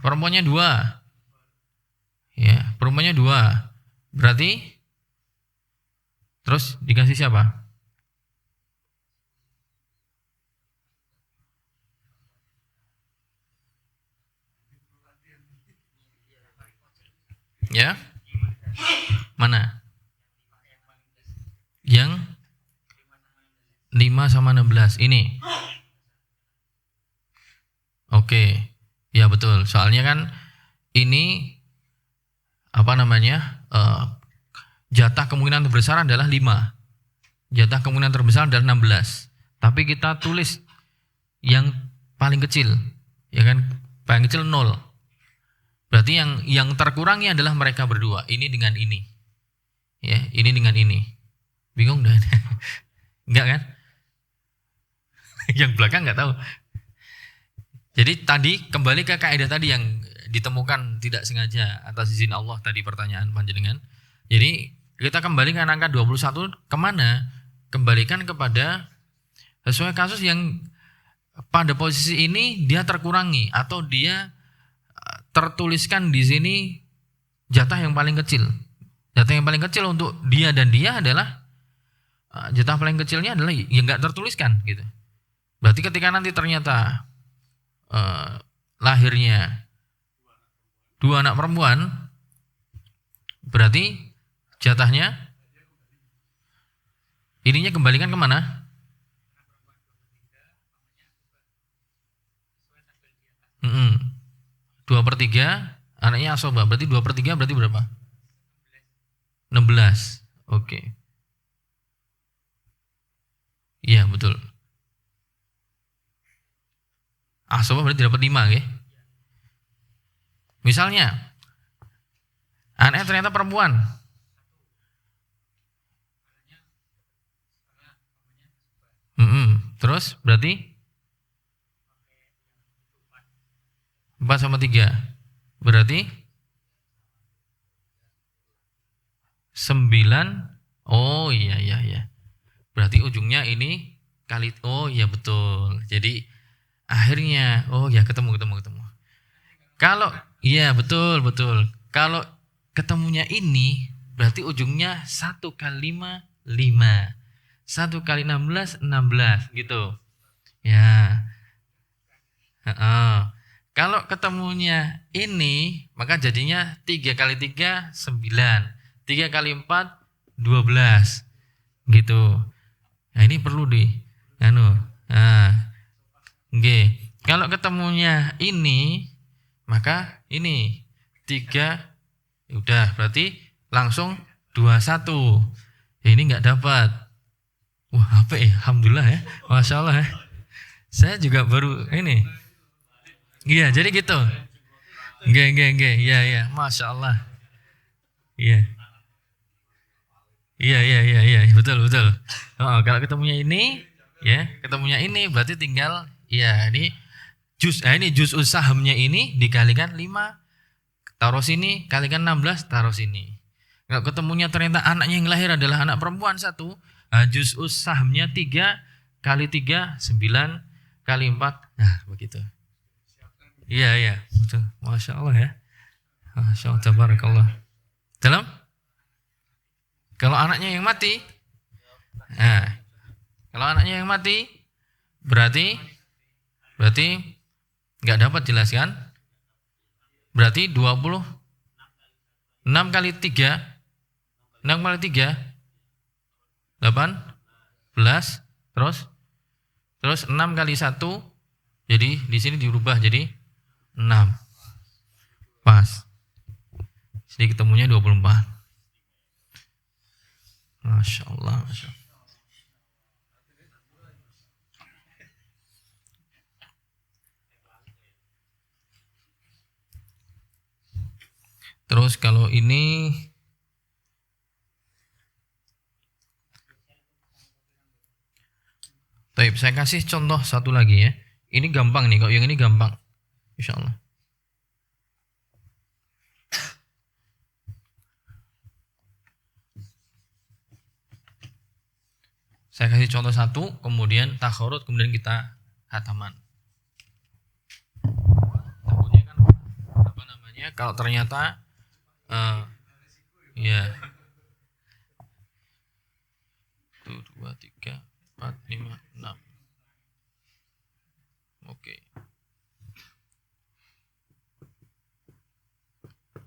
perempuannya 2. Ya, perempuannya 2. Berarti terus dikasih siapa? Ya. Mana? Yang 5 sama 16 ini. Oke. Ya betul. Soalnya kan ini apa namanya? Jatah kemungkinan terbesar adalah 5. Jatah kemungkinan terbesar adalah 16. Tapi kita tulis yang paling kecil. Ya kan? Paling kecil 0. Berarti yang terkurangi adalah mereka berdua. Ini dengan ini. Ya, ini dengan ini. Bingung dah. Enggak kan? Yang belakang enggak tahu. Jadi tadi kembali ke kaidah tadi yang ditemukan tidak sengaja atas izin Allah tadi pertanyaan panjenengan. Jadi kita kembalikan angka 21 kemana? Kembalikan kepada sesuai kasus yang pada posisi ini dia terkurangi atau dia tertuliskan di sini jatah yang paling kecil. Jatah yang paling kecil untuk dia dan dia adalah jatah paling kecilnya adalah yang enggak tertuliskan gitu. Berarti ketika nanti ternyata lahirnya 2 anak perempuan, berarti jatahnya ininya kembalikan kemana? 2/3 anaknya asobah, berarti 2/3 berarti berapa? 16. Oke. Iya betul. Asobah berarti dapat 5 ya. Misalnya anaknya ternyata perempuan. Terus berarti 4/3. Berarti 9. Oh iya. Berarti ujungnya ini kali. Oh iya betul. Jadi akhirnya ya ketemu. Kalau iya betul. Kalau ketemunya ini berarti ujungnya 1 kali 5 5. 1 kali 16 16 gitu. Ya. Kalau ketemunya ini maka jadinya 3 kali 3 9. 3 kali 4 12 gitu. Nah ini perlu kalau ketemunya ini maka ini 3 udah berarti langsung 21. Ini enggak dapat. Wah, apa ya? Alhamdulillah ya. Masya Allah ya. Saya juga baru ini. Iya, jadi gitu. Enggak. Iya. Masya Allah. Iya. Betul. Kalau ketemunya ini, ya, ketemunya ini berarti tinggal, ya, ini Ini juz sahamnya ini dikalikan 5, taruh sini, kalikan 16, taruh sini. Kalau ketemunya ternyata anaknya yang lahir adalah anak perempuan 1, juz sahamnya 3 kali 3, 9 kali 4. Nah, begitu. Iya, betul. Masya Allah ya. Masya Allah, tabarakallah. Dalam? Kalau anaknya yang mati, berarti nggak dapat jelaskan. Berarti 26 kali 3, 18, terus 6 kali 1, jadi di sini dirubah jadi 6. Pas. Jadi ketemunya 24. Masya Allah, Masya Allah. Terus kalau ini baik, saya kasih contoh satu lagi ya. Ini gampang nih, kalau yang ini gampang. Insya Allah. Saya kasih contoh satu, kemudian takhorut, kemudian kita hataman. Takutnya kan kalau ternyata ya 1, 2, 3, 4, 5, 6. Oke.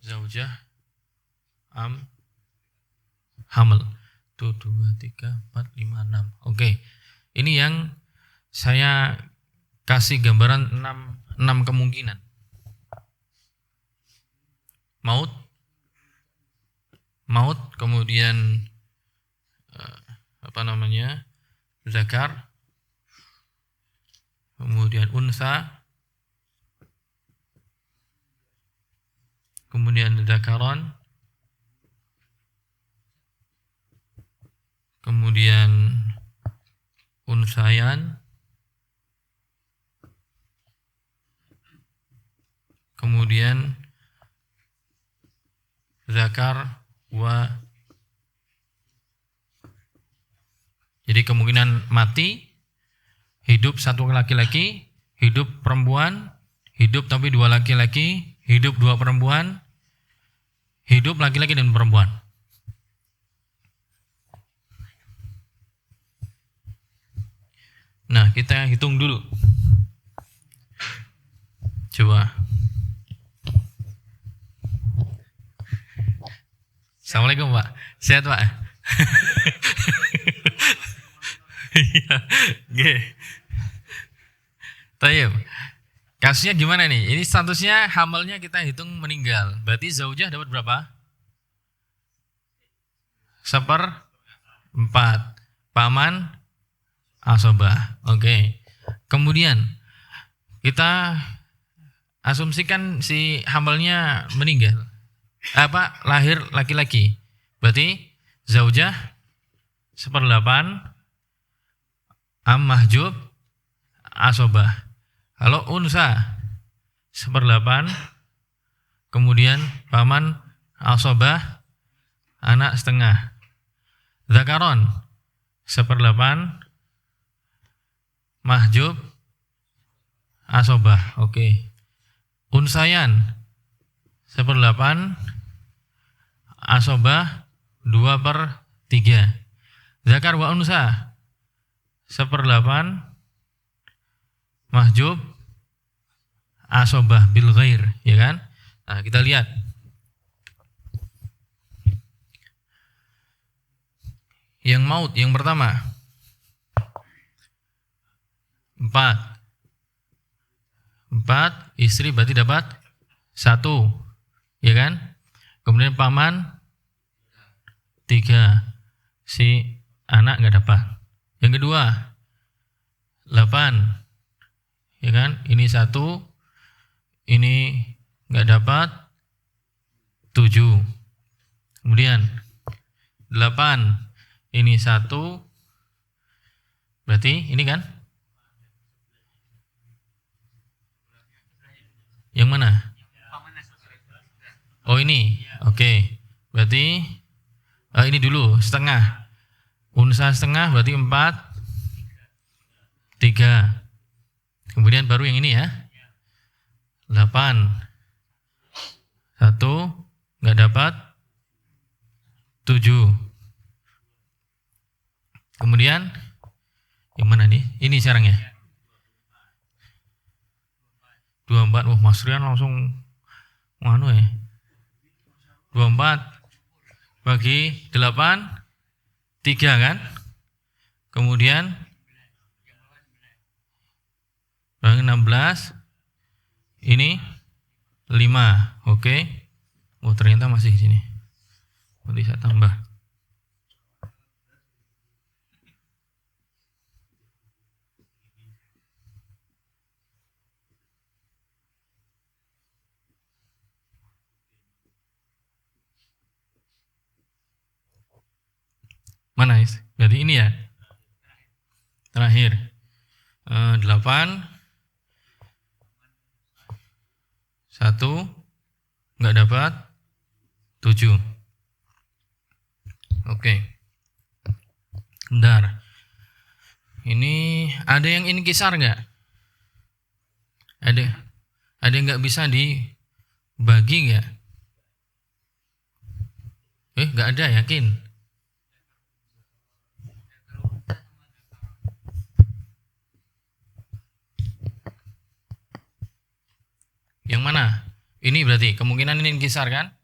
Zaujah hamil. 1, 2, 3, 4, 5, 6. Oke. Ini yang saya kasih gambaran 6 kemungkinan. Maut, kemudian zakar, kemudian unsa, kemudian zakaron, kemudian unsayan, kemudian zakar wa. Jadi kemungkinan mati, hidup 1 laki-laki, hidup perempuan, hidup tapi 2 laki-laki, hidup 2 perempuan, hidup laki-laki dan perempuan. Nah, kita hitung dulu. Coba. Assalamualaikum Pak. Sehat Pak? Iya. Tayyib. Kasusnya gimana nih? Ini statusnya hamalnya kita hitung meninggal. Berarti zaujah dapat berapa? 1/4. Paman asobah. Oke. Kemudian kita asumsikan si hamalnya meninggal. Lahir laki-laki. Berarti zaujah 1/8, mahjub asobah. Kalau unsa 1/8, kemudian paman asobah, anak setengah. Zakaron 1/8, mahjub asobah. Oke. Unsayan 1/8, asobah 2/3. Zakar wa unsa 1/8, mahjub asobah bil ghair, ya kan? Nah, kita lihat. Yang maut yang pertama 4, istri berarti dapat 1, ya kan? Kemudian paman 3, si anak nggak dapat. Yang kedua 8, ya kan? Ini 1, ini nggak dapat 7. Kemudian 8, ini 1, berarti ini kan Yang mana? Oh ini, oke. Berarti ini dulu setengah. Unsa setengah berarti 4, 3. Kemudian baru yang ini ya. 8. 1 nggak dapat. 7. Kemudian yang mana nih? Ini sekarang ya. 24. Wah, Mas Rian langsung nganu ya. 24 bagi 8, 3 kan? Kemudian bagi 16, ini 5, oke. Oh ternyata masih di sini. Nanti saya tambah. Mana is? Berarti ini ya. Terakhir 8, 1 nggak dapat, 7. Oke. Bentar. Ini ada yang inkisar nggak? Ada yang nggak bisa dibagi nggak? Nggak ada, yakin? Yang mana? Ini berarti kemungkinan ini inkisar kan?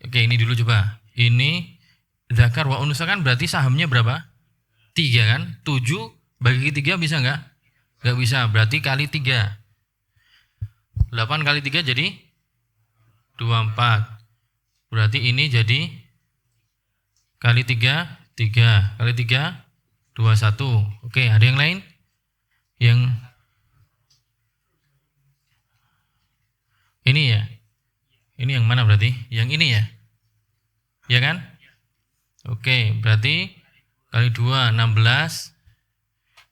Oke, ini dulu coba. Ini zakar wa unsa kan berarti sahamnya berapa? 3 kan? 7 bagi 3 bisa nggak? Nggak bisa, berarti kali 3. 8 kali 3 jadi 24. Berarti ini jadi kali 3, 3 kali 3, 21. Oke, ada yang lain? Yang ini ya? Ini yang mana berarti? Yang ini ya? Ya kan? Oke, berarti kali 2, 16.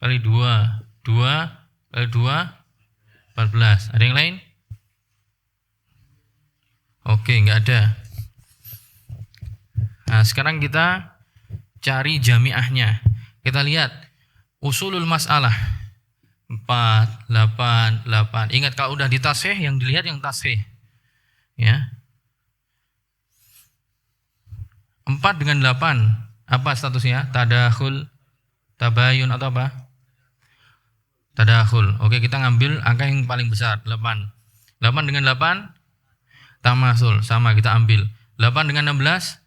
Kali 2, 2. Kali 2, 14. Ada yang lain? Oke, nggak ada. Nah, sekarang kita cari jamiahnya. Kita lihat usulul masalah. 4, 8, 8. Ingat kalau udah di tasheeh, yang dilihat yang tasheeh. Ya. 4 dengan 8, apa statusnya? Tadakhul, tabayun atau apa? Tadakhul. Oke, kita ngambil angka yang paling besar, 8. 8 dengan 8, tamasul, sama kita ambil. 8 dengan 16,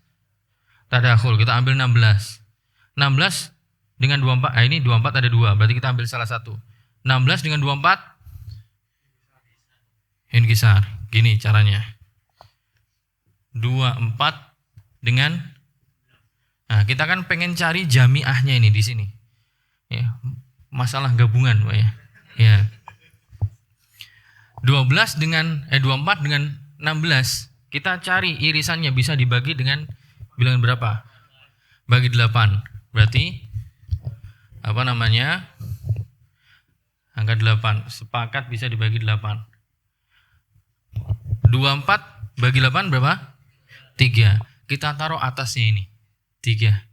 tadakhul, kita ambil 16. 16 dengan 24, ini 24 ada 2, berarti kita ambil salah satu. 16 dengan 24, inkisar. Gini caranya. 24 dengan, nah kita kan pengen cari jamiahnya ini di sini. Ya, masalah gabungan, Pak ya. Ya. 24 dengan 16, kita cari irisannya bisa dibagi dengan bilangan berapa? Bagi 8. Berarti apa namanya? Angka 8. Sepakat bisa dibagi 8. 24 bagi 8 berapa? 3. Kita taruh atasnya ini. 3.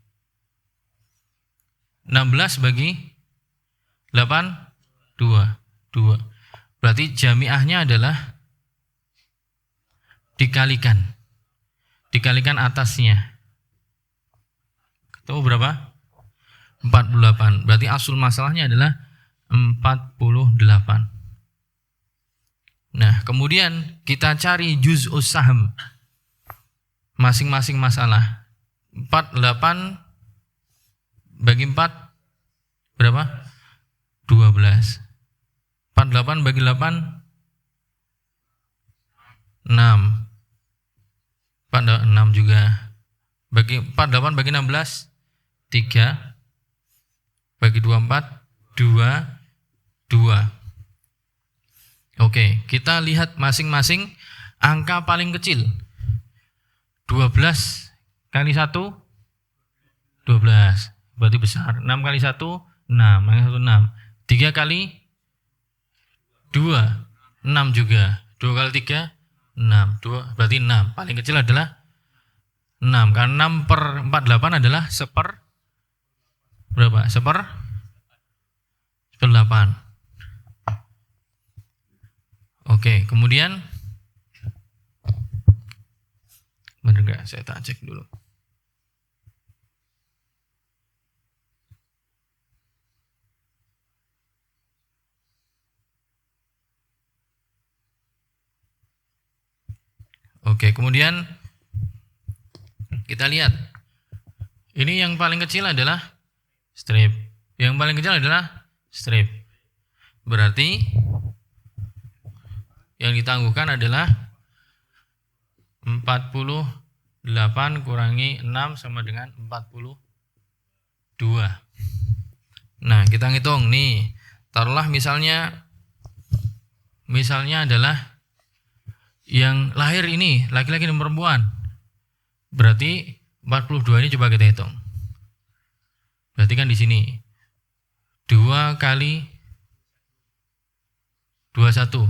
16 bagi 8, 2. 2. Berarti jamiahnya adalah dikalikan. Dikalikan atasnya. Ketemu berapa? 48. Berarti asul masalahnya adalah 48. Nah, kemudian kita cari juz'us saham. Masing-masing masalah. 48 bagi 4 berapa? 12. 48 bagi 8 6. 46 juga. Bagi 48 bagi 16 3. Bagi 24 2. 2. Oke, kita lihat masing-masing angka paling kecil. 12 kali 1 12. Berarti besar. 6 kali 1 6. Yang 1 6. 3 kali 2 6. 6 juga. 2 kali 3, 6. 2, berarti 6. Paling kecil adalah 6. Karena 6 per 48 adalah berapa? 8. Oke, kemudian benar nggak? Saya tak cek dulu. Oke, kemudian kita lihat. Ini yang paling kecil adalah strip. Yang paling kecil adalah strip. Berarti yang ditangguhkan adalah 48 kurangi 6 sama dengan 42. Nah, kita ngitung nih. Taruhlah misalnya adalah yang lahir ini laki-laki dan perempuan. Berarti 42 ini coba kita hitung. Berarti kan di sini 2 kali 21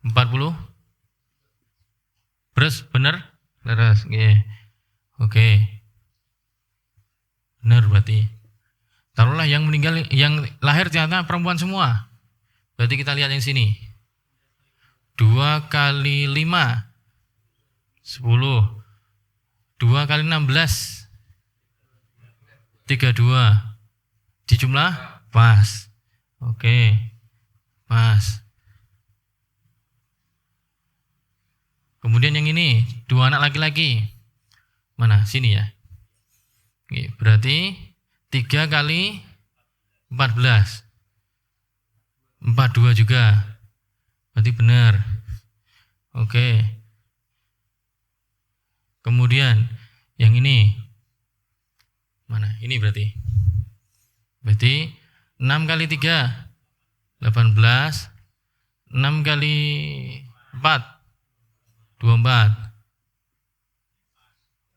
40. Bener? Leres. Oke. Benar berarti. Taruhlah yang meninggal, yang lahir ternyata perempuan semua. Berarti kita lihat yang sini. 2 kali 5 10. 2 kali 16 32. Dijumlah pas. Oke. Pas. Kemudian yang ini 2 anak laki-laki. Mana? Sini ya. Oke, berarti 3 kali 14 42 juga. Berarti benar. Oke. Kemudian yang ini mana? Ini berarti 6 kali 3 18. 6 kali 4 24.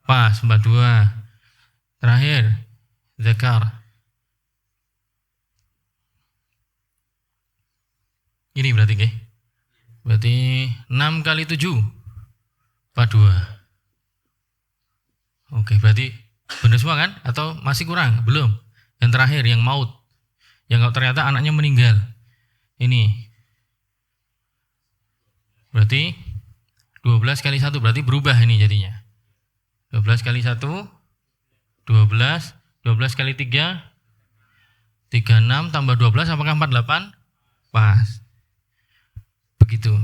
Pas 42. Terakhir zakar. Ini berarti ke? Berarti 6 kali 7 42. Oke, berarti benar semua kan? Atau masih kurang? Belum. Yang terakhir yang maut. Yang ternyata anaknya meninggal. Ini. Berarti 12 kali 1 berarti berubah ini jadinya. 12 kali 1 12. 12 kali 3 36 tambah 12 apakah 48? Pas. Begitu.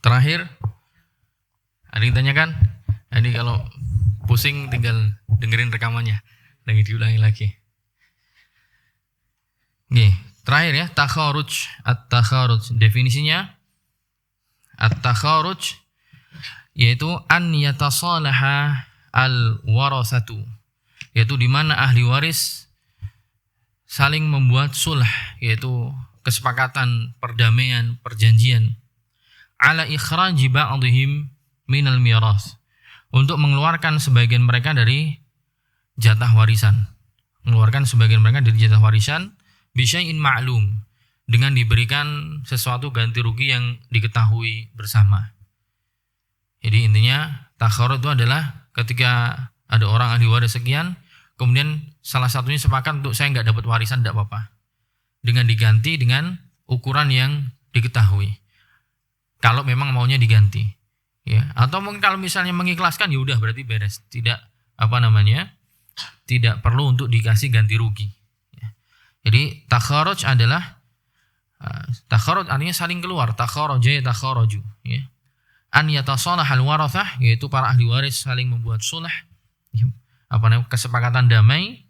Terakhir, ada yang tanyakan? Ini kalau pusing tinggal dengerin rekamannya. Lagi diulangi lagi. Nih, terakhir ya, takharuj. At-takharuj definisinya at-takharuj yaitu an yatasalaha al-warasatu, yaitu di mana ahli waris saling membuat sulh, yaitu kesepakatan, perdamaian, perjanjian ala ikhraji ba'dihim minal miras, untuk mengeluarkan sebagian mereka dari jatah warisan, bisyai'in ma'lum, dengan diberikan sesuatu ganti rugi yang diketahui bersama. Jadi intinya takharud itu adalah ketika ada orang ahli waris sekian, kemudian salah satunya sepakat untuk saya nggak dapat warisan, tidak apa-apa, dengan diganti dengan ukuran yang diketahui. Kalau memang maunya diganti, ya. Atau mungkin kalau misalnya mengikhlaskan, ya udah berarti beres, tidak tidak perlu untuk dikasih ganti rugi. Jadi takharuj adalah takharuj artinya saling keluar, takharaja takharaju, ya. An yatasalahal warathah, yaitu para ahli waris saling membuat sulh, kesepakatan damai,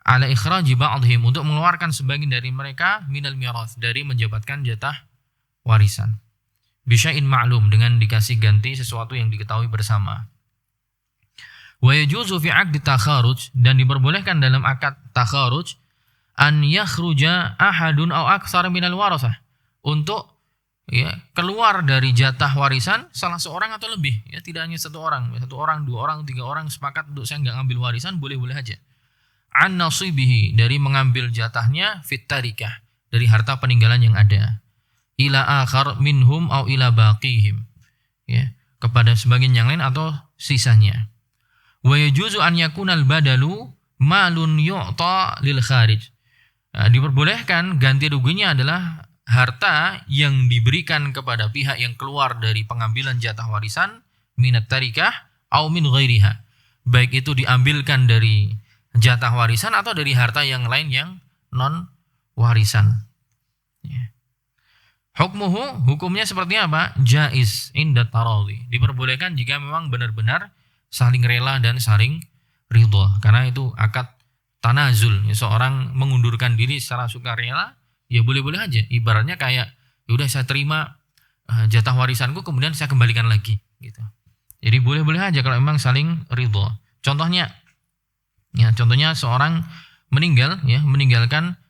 ala ikhraji ba'dihim, untuk mengeluarkan sebagian dari mereka minal mirath, dari menjabatkan jatah warisan. Bisyai'in ma'lum, dengan dikasih ganti sesuatu yang diketahui bersama. Wa yajuzu fi 'aqdi takharuj, dan diperbolehkan dalam akad takharuj an yakhruja ahadun aw aktsar minal warathah, untuk ya keluar dari jatah warisan salah seorang atau lebih, ya tidak hanya satu orang, dua orang, tiga orang sepakat untuk saya nggak ngambil warisan, boleh-boleh aja. An nasibihi, dari mengambil jatahnya, fit tarikah, dari harta peninggalan yang ada, ila akhar minhum au ila baqihim, ya kepada sebagian yang lain atau sisanya. Wa yajuzu an yakunal badalu malun yu'ta lil kharij. Diperbolehkan ganti ruginya adalah harta yang diberikan kepada pihak yang keluar dari pengambilan jatah warisan, minat tarikah au min ghairiha, baik itu diambilkan dari jatah warisan atau dari harta yang lain yang non warisan. Hukmuhu, hukumnya seperti apa? Jaiz inda taradhi, diperbolehkan jika memang benar-benar saling rela dan saling ridha, karena itu akad tanazul, ya, seorang mengundurkan diri secara sukarela, ya boleh-boleh aja. Ibaratnya kayak, ya udah saya terima jatah warisanku, kemudian saya kembalikan lagi, gitu. Jadi boleh-boleh aja kalau memang saling ridho. Contohnya seorang meninggal, ya meninggalkan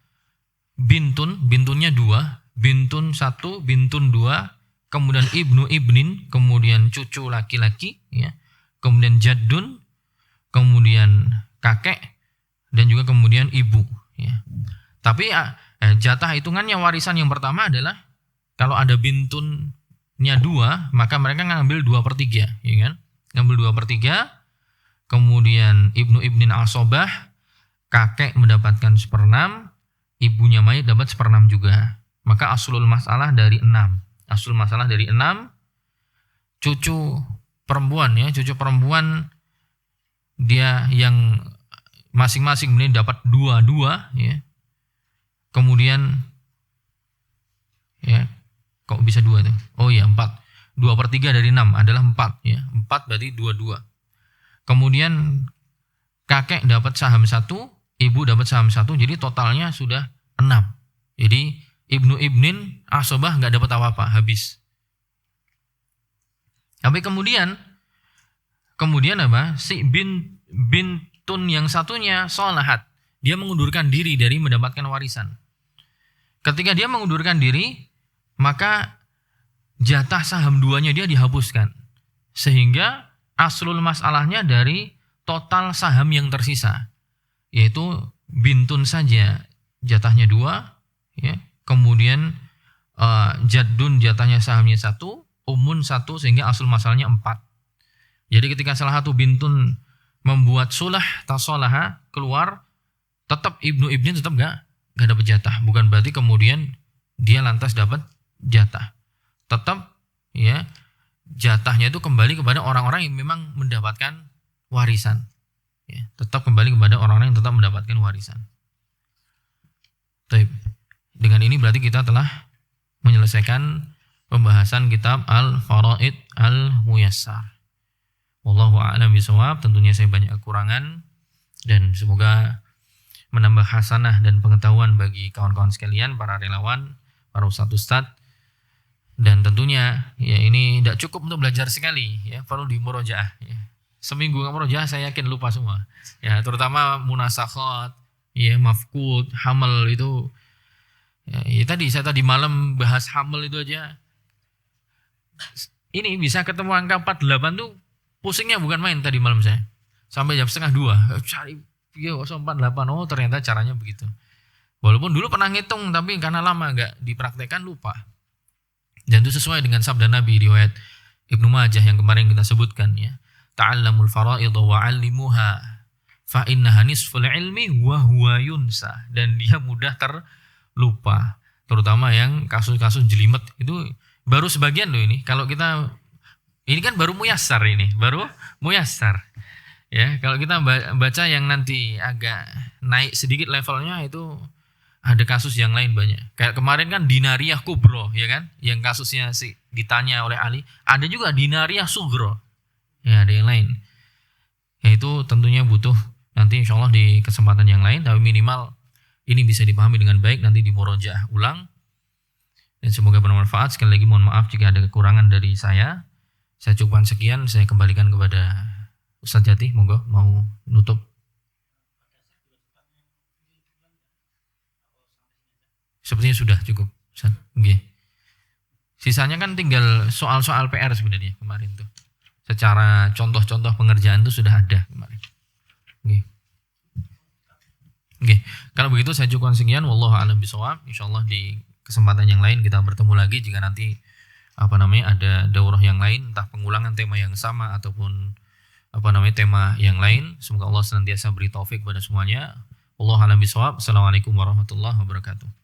bintunnya 2, bintun 1, bintun 2, kemudian ibnu ibnin, kemudian cucu laki-laki, ya, kemudian jaddun, kemudian kakek, dan juga kemudian ibu, ya. Tapi jatah hitungannya warisan yang pertama adalah kalau ada bintunnya 2, maka mereka ngambil 2/3, ya kan? Ngambil 2/3, kemudian ibnu ibnin asobah, kakek mendapatkan 1/6, ibunya mayit dapat 1/6 juga. Maka aslul masalah dari 6. Aslul masalah dari 6, cucu perempuan, ya, cucu perempuan dia yang masing-masing ini dapat 2, ya. Kemudian, ya, kok bisa 2 tuh? Oh iya, 4. 2/3 dari 6 adalah 4, ya. 4 berarti 2. Kemudian kakek dapat saham 1, ibu dapat saham 1, jadi totalnya sudah 6. Jadi ibnu ibnin asobah nggak dapat apa-apa, habis. Tapi kemudian apa? Si bintun yang satunya sholahat, dia mengundurkan diri dari mendapatkan warisan. Ketika dia mengundurkan diri, maka jatah saham 2-nya dia dihapuskan, sehingga aslul masalahnya dari total saham yang tersisa, yaitu bintun saja jatahnya 2, ya. Kemudian jaddun jatahnya sahamnya 1, umun 1, sehingga aslul masalahnya 4. Jadi ketika salah satu bintun membuat sulah tasolaha keluar, tetap ibnu ibnin tetap gak dapat jatah. Bukan berarti kemudian dia lantas dapat jatah. Tetap, ya, jatahnya itu kembali kepada orang-orang yang memang mendapatkan warisan. Ya, tetap kembali kepada orang-orang yang tetap mendapatkan warisan. Dengan ini berarti kita telah menyelesaikan pembahasan kitab Al-Faraid Al-Muyassar. Wallahu a'lam bishawab. Tentunya saya banyak kekurangan, dan semoga menambah hasanah dan pengetahuan bagi kawan-kawan sekalian, para relawan, para ustadz. Dan tentunya, ya, ini tidak cukup untuk belajar sekali, ya, perlu dimurojaah, ya. Seminggu nggak murojaah saya yakin lupa semua, ya, terutama munasakhat, ya, mafkud, hamal itu, ya, saya tadi malam bahas hamal itu aja, ini bisa ketemu angka 48 tuh pusingnya bukan main. Tadi malam saya sampai jam 1:30 cari 48, oh ternyata caranya begitu. Walaupun dulu pernah ngitung, tapi karena lama nggak dipraktekkan lupa. Dan itu sesuai dengan sabda Nabi riwayat Ibnu Majah yang kemarin kita sebutkan, ya. Ta'allamul fara'id wa 'allimuha fa innaha nisful ilmi wa huwa yunsa. Dan dia mudah terlupa. Terutama yang kasus-kasus jelimet itu baru sebagian loh ini. Kalau kita ini kan baru muyassar ini, baru muyassar. Ya, kalau kita baca yang nanti agak naik sedikit levelnya itu ada kasus yang lain banyak. Kayak kemarin kan dinariyah kubro, ya kan? Yang kasusnya ditanya oleh Ali, ada juga dinariyah sugro. Ya, ada yang lain. Ya, itu tentunya butuh nanti insyaallah di kesempatan yang lain, tapi minimal ini bisa dipahami dengan baik, nanti dimurojaah ulang. Dan semoga bermanfaat. Sekali lagi mohon maaf jika ada kekurangan dari saya. Saya cukupkan sekian, saya kembalikan kepada Ustadz Jati, monggo mau nutup. Sepertinya sudah cukup, Ustaz. Oke. Sisanya kan tinggal soal-soal PR sebenarnya kemarin tuh. Secara contoh-contoh pengerjaan itu sudah ada kemarin. Oke. Oke. Kalau begitu saya cukupkan sekian. Wallahu a'lam bishawab. Insyaallah di kesempatan yang lain kita bertemu lagi jika nanti ada daurah yang lain, entah pengulangan tema yang sama ataupun tema yang lain. Semoga Allah senantiasa beri taufik pada semuanya. Wallahu a'lam bishawab. Assalamualaikum warahmatullahi wabarakatuh.